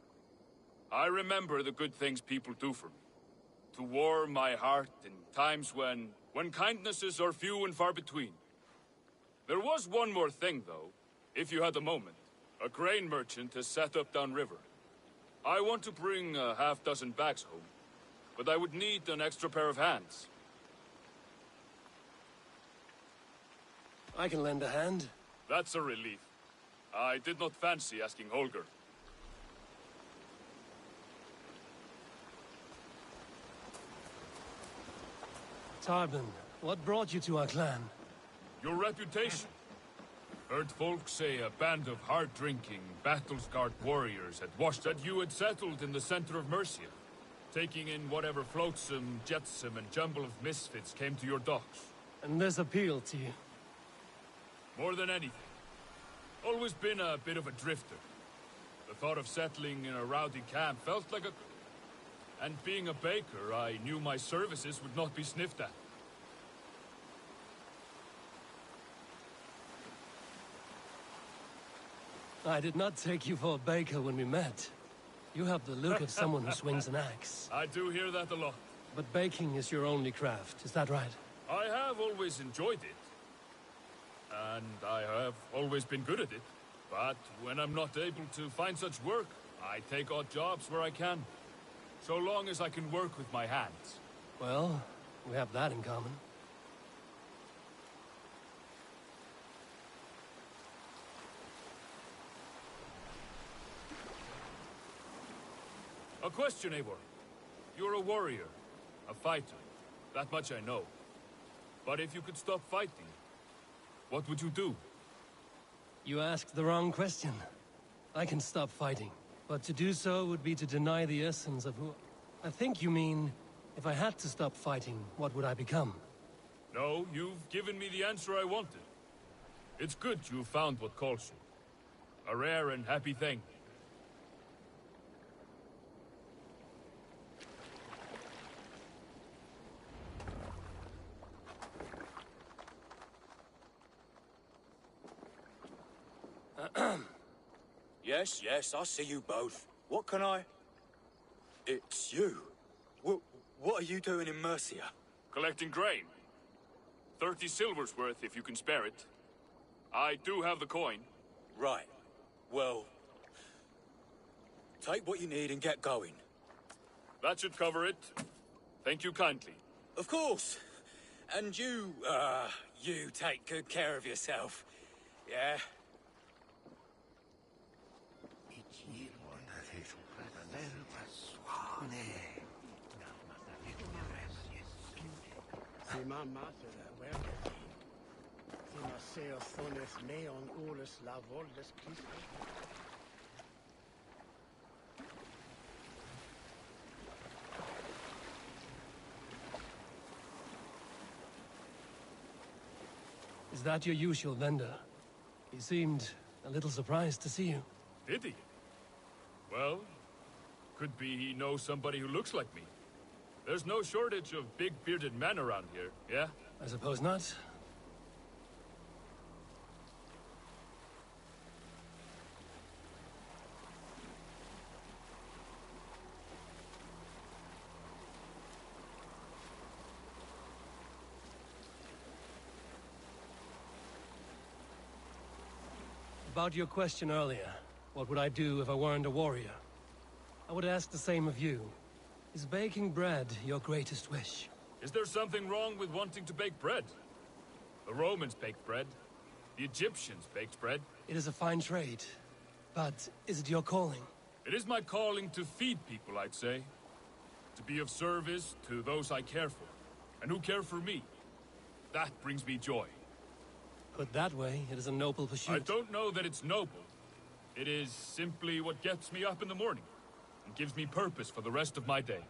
Speaker 18: I remember the good things people do for me. To warm my heart in times when kindnesses are few and far between. There was one more thing, though, if you had a moment. A grain merchant has set up downriver. I want to bring a half-dozen bags home, but I would need an extra pair of hands.
Speaker 2: I can lend a hand.
Speaker 18: That's a relief. I did not fancy asking Holger.
Speaker 2: Tarbin, what brought you to our clan?
Speaker 18: Your reputation. Heard folks say a band of hard-drinking, battle-scarred warriors that you had settled in the center of Mercia, taking in whatever flotsam, jetsam, and jumble of misfits came to your docks.
Speaker 2: And this appealed to you?
Speaker 18: More than anything. Always been a bit of a drifter. The thought of settling in a rowdy camp felt like a... And being a baker, I knew my services would not be sniffed at.
Speaker 2: I did not take you for a baker when we met. You have the look of someone who swings an axe.
Speaker 18: I do hear that a lot.
Speaker 2: But baking is your only craft, is that right?
Speaker 18: I have always enjoyed it. And I have always been good at it. But when I'm not able to find such work, I take odd jobs where I can. So long as I can work with my hands.
Speaker 2: Well, we have that in common.
Speaker 18: A question, Eivor. You're a warrior, a fighter. That much I know. But if you could stop fighting, what would you do?
Speaker 2: You asked the wrong question. I can stop fighting, but to do so would be to deny the essence of who... I think you mean, If I had to stop fighting, what would I become?
Speaker 18: No, you've given me the answer I wanted. It's good you found what calls you. A rare and happy thing.
Speaker 21: Yes, yes, I see you both. What can I... It's you. What are you doing in Mercia?
Speaker 18: Collecting grain. 30 silver's worth if you can spare it. I do have the coin.
Speaker 21: Right. Well... take what you need and get going.
Speaker 18: That should cover it. Thank you kindly.
Speaker 21: Of course. And you take good care of yourself. Yeah?
Speaker 2: Is that your usual vendor? He seemed a little surprised to see you.
Speaker 18: Did he? Well, could be he knows somebody who looks like me. There's no shortage of big bearded men around here, yeah?
Speaker 2: I suppose not. About your question earlier, what would I do if I weren't a warrior? I would ask the same of you. Is baking bread your greatest wish?
Speaker 18: Is there something wrong with wanting to bake bread? The Romans baked bread. The Egyptians baked bread.
Speaker 2: It is a fine trade, but is it your calling?
Speaker 18: It is my calling to feed people, I'd say. To be of service to those I care for, and who care for me. That brings me joy.
Speaker 2: Put that way, it is a noble pursuit.
Speaker 18: I don't know that it's noble. It is simply what gets me up in the morning, and gives me purpose for the rest of my day.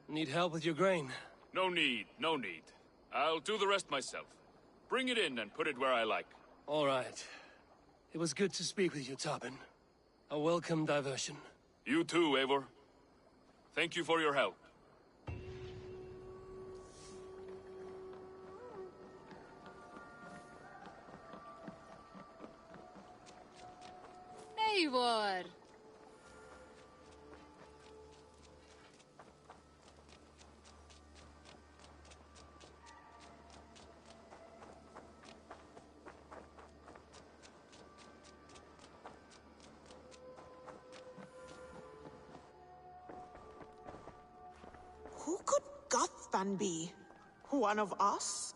Speaker 2: Need help with your grain?
Speaker 18: No need, no need. I'll do the rest myself. Bring it in and put it where I like.
Speaker 2: All right. It was good to speak with you, Tobin. A welcome diversion.
Speaker 18: You too, Eivor. Thank you for your help.
Speaker 6: Eivor!
Speaker 22: Who could Guthban be? One of us?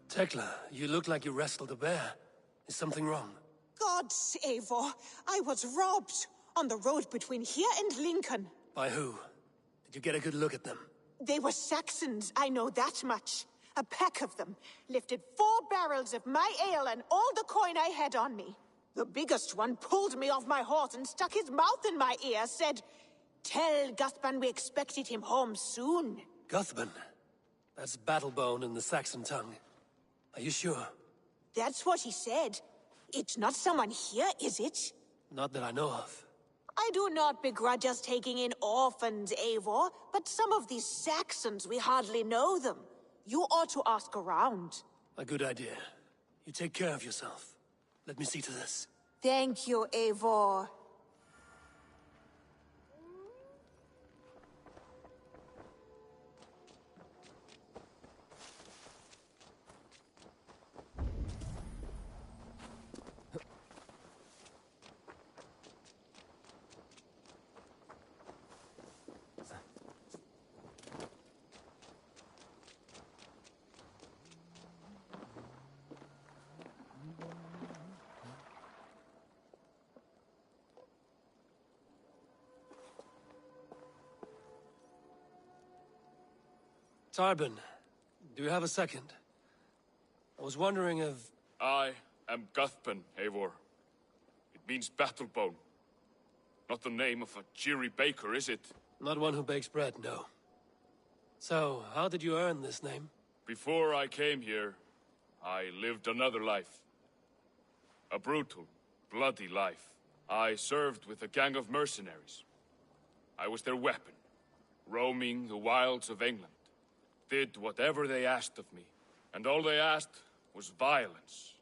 Speaker 2: Tekla, you look like you wrestled a bear. Is something wrong?
Speaker 22: Gods, Eivor, I was robbed on the road between here and Lincoln.
Speaker 2: By who? Did you get a good look at them?
Speaker 22: They were Saxons, I know that much. A pack of them lifted 4 barrels of my ale and all the coin I had on me. The biggest one pulled me off my horse and stuck his mouth in my ear, said, "Tell Guthban we expected him home soon."
Speaker 2: Guthban? That's Battlebone in the Saxon tongue. Are you sure?
Speaker 22: That's what he said. It's not someone here, is it?
Speaker 2: Not that I know of.
Speaker 22: I do not begrudge us taking in orphans, Eivor, but some of these Saxons, we hardly know them. You ought to ask around.
Speaker 2: A good idea. You take care of yourself. Let me see to this.
Speaker 22: Thank you, Eivor.
Speaker 2: Tarbin, do you have a second? I was wondering if...
Speaker 18: I am Guthpen, Eivor. It means battlebone. Not the name of a cheery baker, is it?
Speaker 2: Not one who bakes bread, no. So, how did you earn this name?
Speaker 18: Before I came here, I lived another life. A brutal, bloody life. I served with a gang of mercenaries. I was their weapon, roaming the wilds of England. Did whatever they asked of me, and all they asked was violence.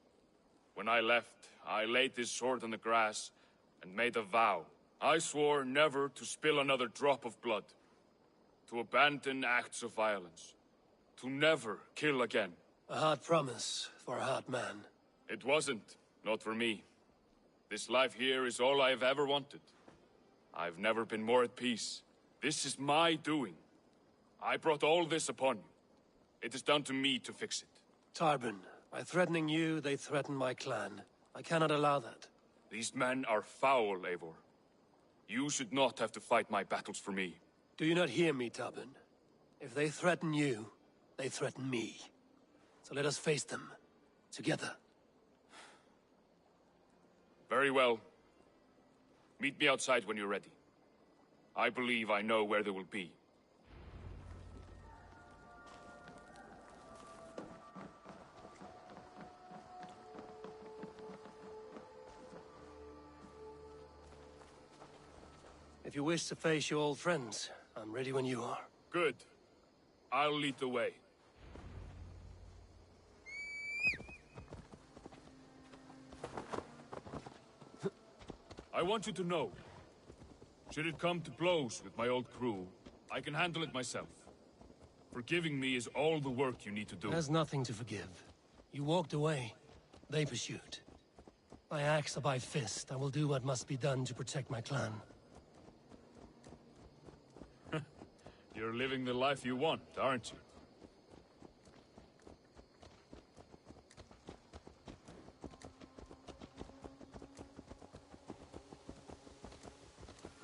Speaker 18: When I left, I laid this sword on the grass and made a vow. I swore never to spill another drop of blood, to abandon acts of violence, to never kill again.
Speaker 2: A hard promise for a hard man.
Speaker 18: It wasn't, not for me. This life here is all I've ever wanted. I've never been more at peace. This is my doing. I brought all this upon you. It is down to me to fix it.
Speaker 2: Tarbin, by threatening you, they threaten my clan. I cannot allow that.
Speaker 18: These men are foul, Eivor. You should not have to fight my battles for me.
Speaker 2: Do you not hear me, Tarbin? If they threaten you, they threaten me. So let us face them, together.
Speaker 18: Very well. Meet me outside when you're ready. I believe I know where they will be.
Speaker 2: If you wish to face your old friends, I'm ready when you are.
Speaker 18: Good. I'll lead the way. I want you to know, should it come to blows with my old crew, I can handle it myself. Forgiving me is all the work you need to do.
Speaker 2: There's nothing to forgive. You walked away. They pursued. By axe or by fist, I will do what must be done to protect my clan.
Speaker 18: You're living the life you want, aren't you?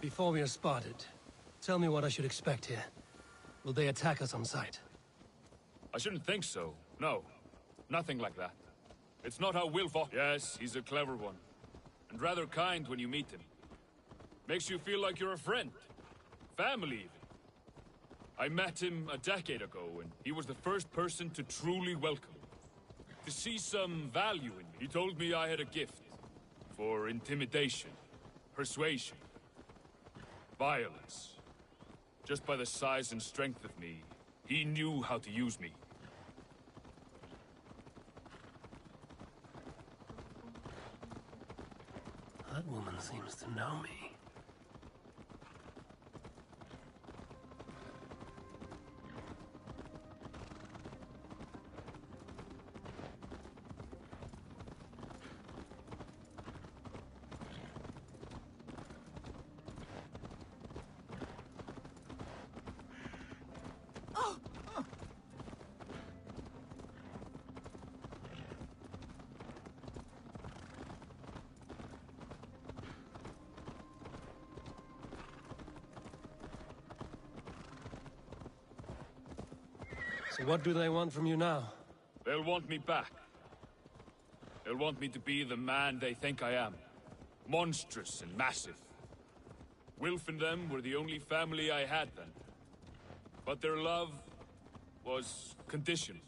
Speaker 2: Before we are spotted, tell me what I should expect here. Will they attack us on sight?
Speaker 18: I shouldn't think so. No. Nothing like that. It's not how Will fought. Yes, he's a clever one. And rather kind when you meet him. Makes you feel like you're a friend. Family, even. I met him a decade ago, and he was the first person to truly welcome me. To see some value in me. He told me I had a gift. For intimidation. Persuasion. Violence. Just by the size and strength of me, he knew how to use me.
Speaker 2: That woman seems to know me. So what do they want from you now?
Speaker 18: They'll want me back. They'll want me to be the man they think I am. Monstrous and massive. Wilf and them were the only family I had then. But their love was conditional.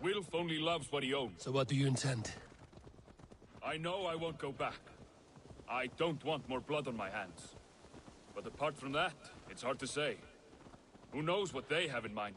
Speaker 18: Wilf only loves what he owns.
Speaker 2: So what do you intend?
Speaker 18: I know I won't go back. I don't want more blood on my hands. But apart from that, it's hard to say. Who knows what they have in mind?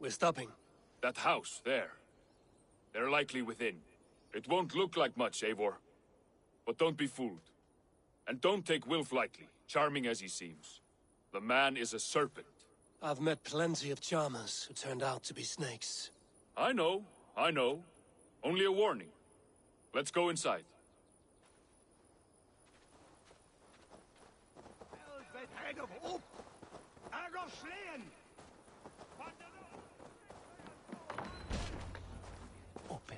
Speaker 2: We're stopping.
Speaker 18: That house, there. They're likely within. It won't look like much, Eivor. But don't be fooled. And don't take Wilf lightly, charming as he seems. The man is a serpent.
Speaker 2: I've met plenty of charmers who turned out to be snakes.
Speaker 18: I know. Only a warning. Let's go inside.
Speaker 2: Open.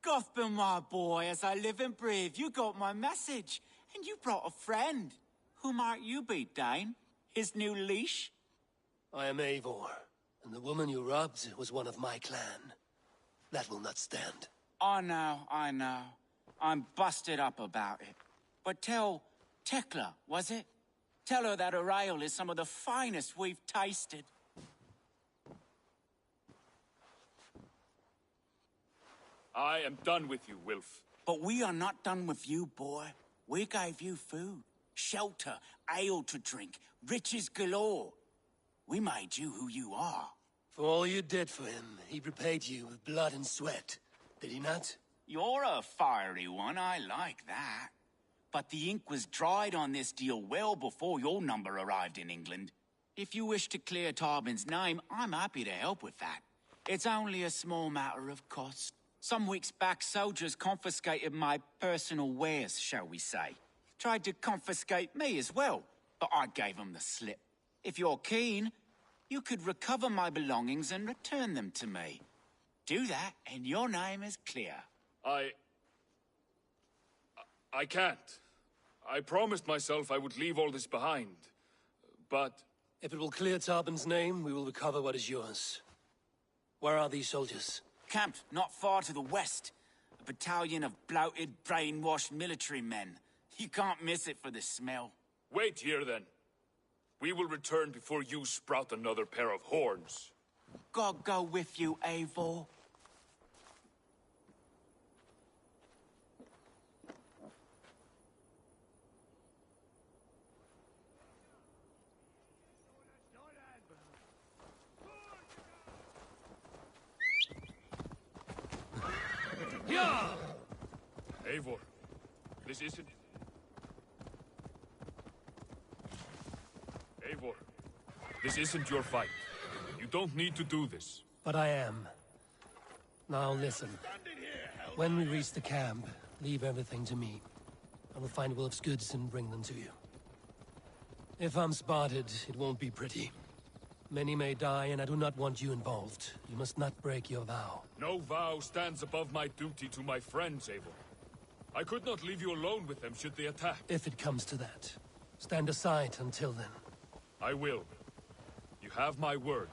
Speaker 5: Gotham, my boy, as I live and breathe, you got my message. And you brought a friend. Who might you be, Dane? His new leash?
Speaker 2: I am Eivor, and the woman you robbed was one of my clan. That will not stand.
Speaker 5: I know. I'm busted up about it. But tell Tekla, was it? Tell her that her ale is some of the finest we've tasted.
Speaker 18: I am done with you, Wilf.
Speaker 5: But we are not done with you, boy. We gave you food, shelter, ale to drink, riches galore. We made you who you are.
Speaker 2: For all you did for him, he repaid you with blood and sweat. Did he not?
Speaker 5: You're a fiery one, I like that. But the ink was dried on this deal well before your number arrived in England. If you wish to clear Tarbin's name, I'm happy to help with that. It's only a small matter of cost. Some weeks back, soldiers confiscated my personal wares, shall we say. Tried to confiscate me as well, but I gave them the slip. If you're keen, you could recover my belongings and return them to me. Do that, and your name is clear.
Speaker 18: I can't. I promised myself I would leave all this behind. But...
Speaker 2: If it will clear Tarbin's name, we will recover what is yours. Where are these soldiers?
Speaker 5: Camped not far to the west. A battalion of bloated, brainwashed military men. You can't miss it for the smell.
Speaker 18: Wait here, then. We will return before you sprout another pair of horns.
Speaker 5: God go with you, Eivor.
Speaker 18: Eivor, this isn't... Eivor, this isn't your fight. You don't need to do this.
Speaker 2: But I am. Now listen. When we reach the camp, leave everything to me. I will find Wilf's goods and bring them to you. If I'm spotted, it won't be pretty. Many may die, and I do not want you involved. You must not break your vow.
Speaker 18: No vow stands above my duty to my friends, Eivor. I could not leave you alone with them should they attack.
Speaker 2: If it comes to that. Stand aside until then.
Speaker 18: I will. You have my word.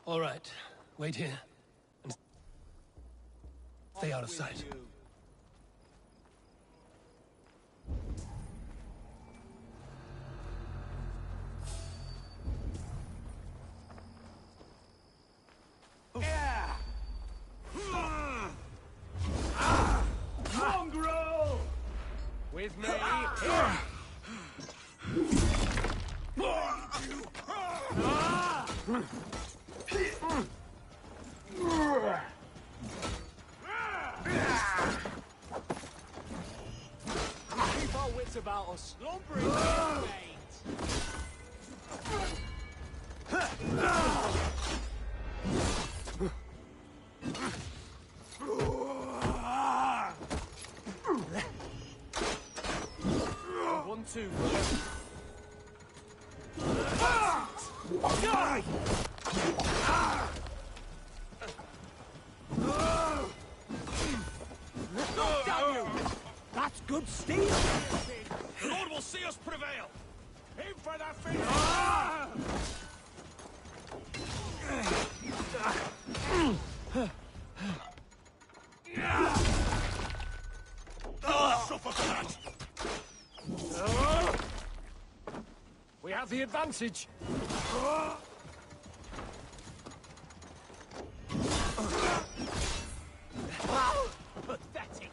Speaker 2: All right. Wait here. And stay out of sight.
Speaker 7: Mongrel!
Speaker 3: about us slumbering in their veins. One, two, Die! Damn you! That's good steel! The Lord will see us prevail! Aim for that finish! Suffer for that! We have the advantage! Pathetic!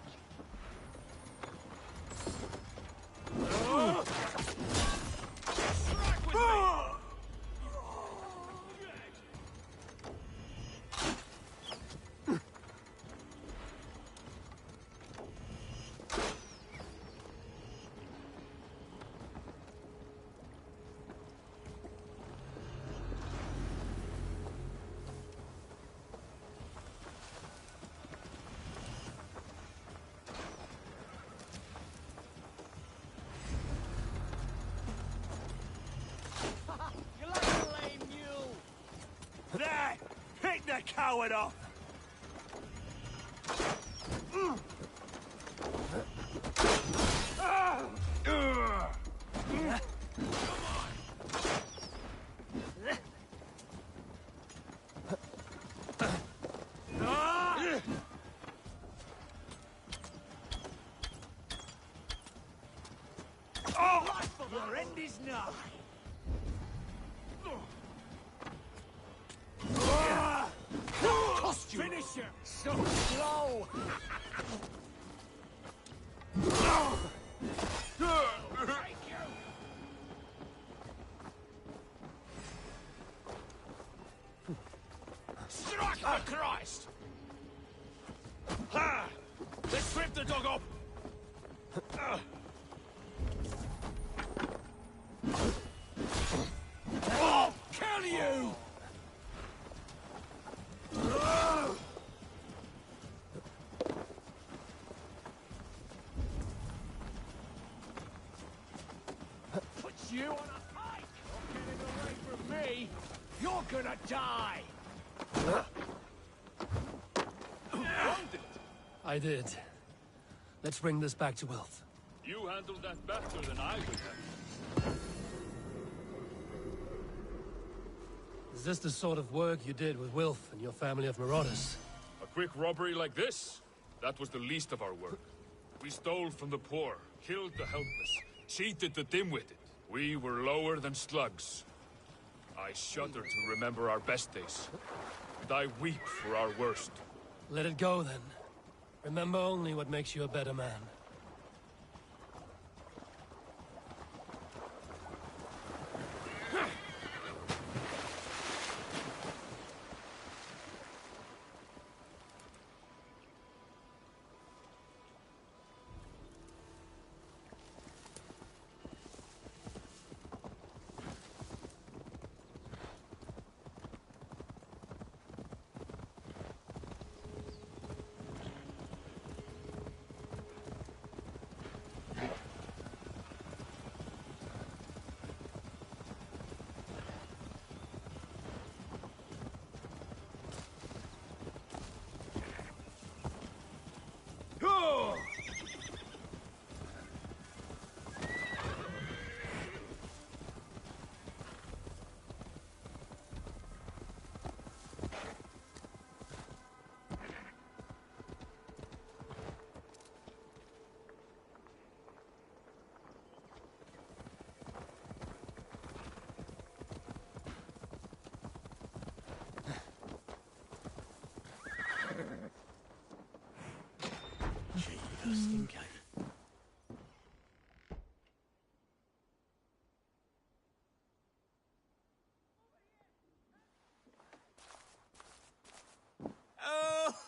Speaker 3: Strike with me! You like a lame mule! There! Pick the coward off! Your end is nigh! Finisher! So slow! Take you! Strike for Christ! Ha! Let's trip the dog up! Oh, kill you! Put you on a pike! You're getting away from me! You're gonna die! I did. Let's bring this back to Wilf.
Speaker 18: You handled that better than I would have.
Speaker 2: Is this the sort of work you did with Wilf and your family of marauders?
Speaker 18: A quick robbery like this? That was the least of our work. We stole from the poor, killed the helpless, cheated the dim-witted. We were lower than slugs. I shudder to remember our best days. And I weep for our worst.
Speaker 2: Let it go, then. Remember only what makes you a better man.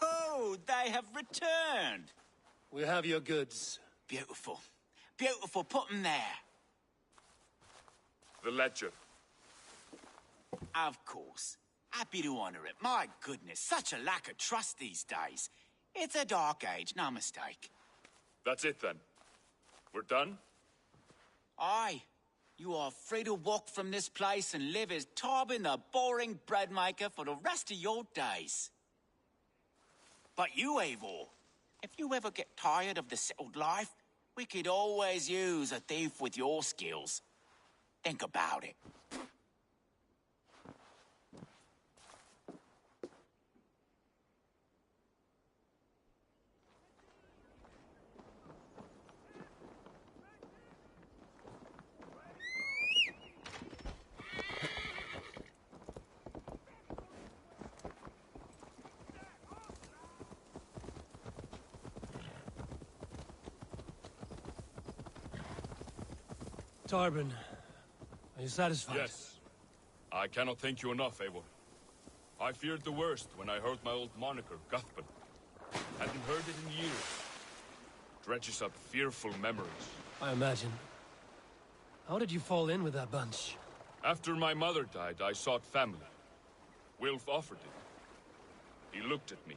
Speaker 5: Oh, they have returned.
Speaker 2: We have your goods.
Speaker 5: Beautiful. Beautiful, put 'em there.
Speaker 18: The ledger.
Speaker 5: Of course. Happy to honor it. My goodness, such a lack of trust these days. It's a dark age, no mistake.
Speaker 18: That's it then. We're done?
Speaker 5: Aye. You are free to walk from this place and live as Tarbin the boring bread maker for the rest of your days. But you, Eivor, if you ever get tired of the settled life, we could always use a thief with your skills. Think about it.
Speaker 2: Tarbin, are you satisfied?
Speaker 18: Yes. I cannot thank you enough, Eivor. I feared the worst when I heard my old moniker, Guthpan. Hadn't heard it in years. Dredges up fearful memories.
Speaker 2: I imagine. How did you fall in with that bunch?
Speaker 18: After my mother died, I sought family. Wilf offered it. He looked at me,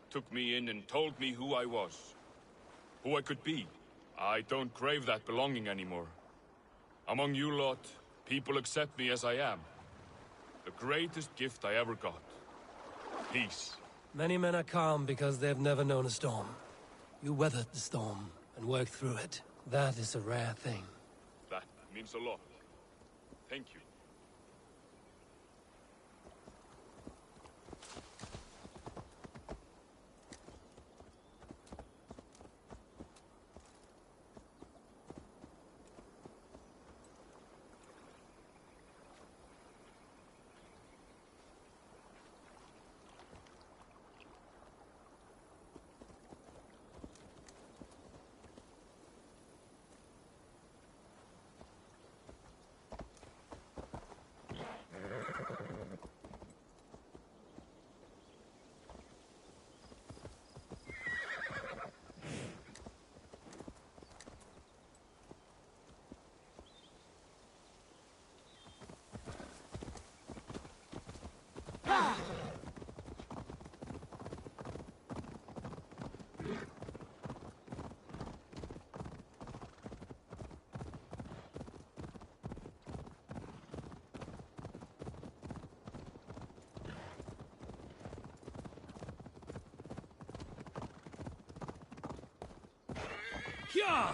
Speaker 18: took me in and told me who I was. Who I could be. I don't crave that belonging anymore. Among you lot, people accept me as I am. The greatest gift I ever got. Peace.
Speaker 2: Many men are calm because they've never known a storm. You weathered the storm and worked through it. That is a rare thing.
Speaker 18: That means a lot. Thank you.
Speaker 2: Yeah!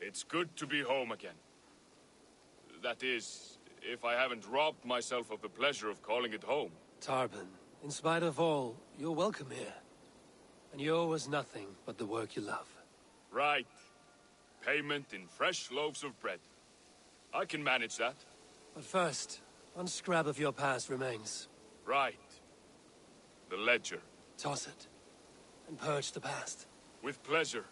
Speaker 18: It's good to be home again. That is, if I haven't robbed myself of the pleasure of calling it home.
Speaker 2: Tarban, in spite of all, you're welcome here. And you owe us nothing but the work you love.
Speaker 18: Right. Payment in fresh loaves of bread. I can manage that.
Speaker 2: But first, one scrap of your past remains.
Speaker 18: Right. The ledger.
Speaker 2: Toss it, and purge the past.
Speaker 18: With pleasure.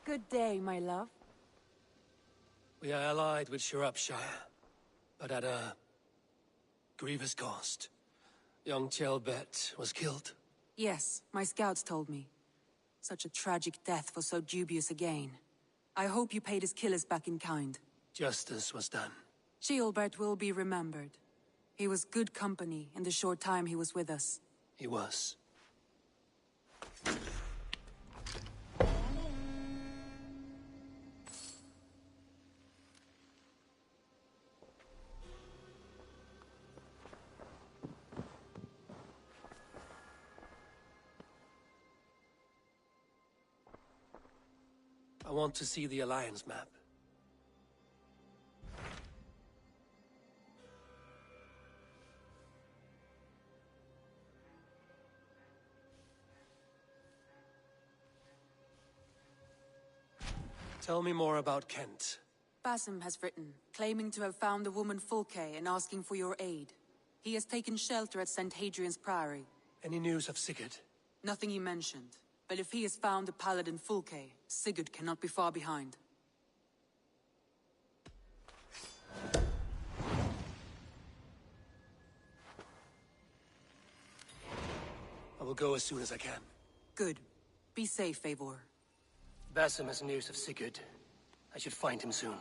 Speaker 8: Good day, my love.
Speaker 2: We are allied with Shropshire, but at a grievous cost. Young Chelbet was killed.
Speaker 8: Yes, my scouts told me. Such a tragic death for so dubious a gain. I hope you paid his killers back in kind.
Speaker 2: Justice was done.
Speaker 8: Ceolbert will be remembered. He was good company in the short time he was with us.
Speaker 2: He was. I want to see the Alliance map. Tell me more about Kent.
Speaker 8: Basim has written, claiming to have found the woman Fulke and asking for your aid. He has taken shelter at St. Hadrian's Priory.
Speaker 2: Any news of Sigurd?
Speaker 8: Nothing he mentioned. But if he has found the paladin Fulke, Sigurd cannot be far behind.
Speaker 2: I will go as soon as I can.
Speaker 8: Good. Be safe, Eivor.
Speaker 2: Basim has news of Sigurd. I should find him soon.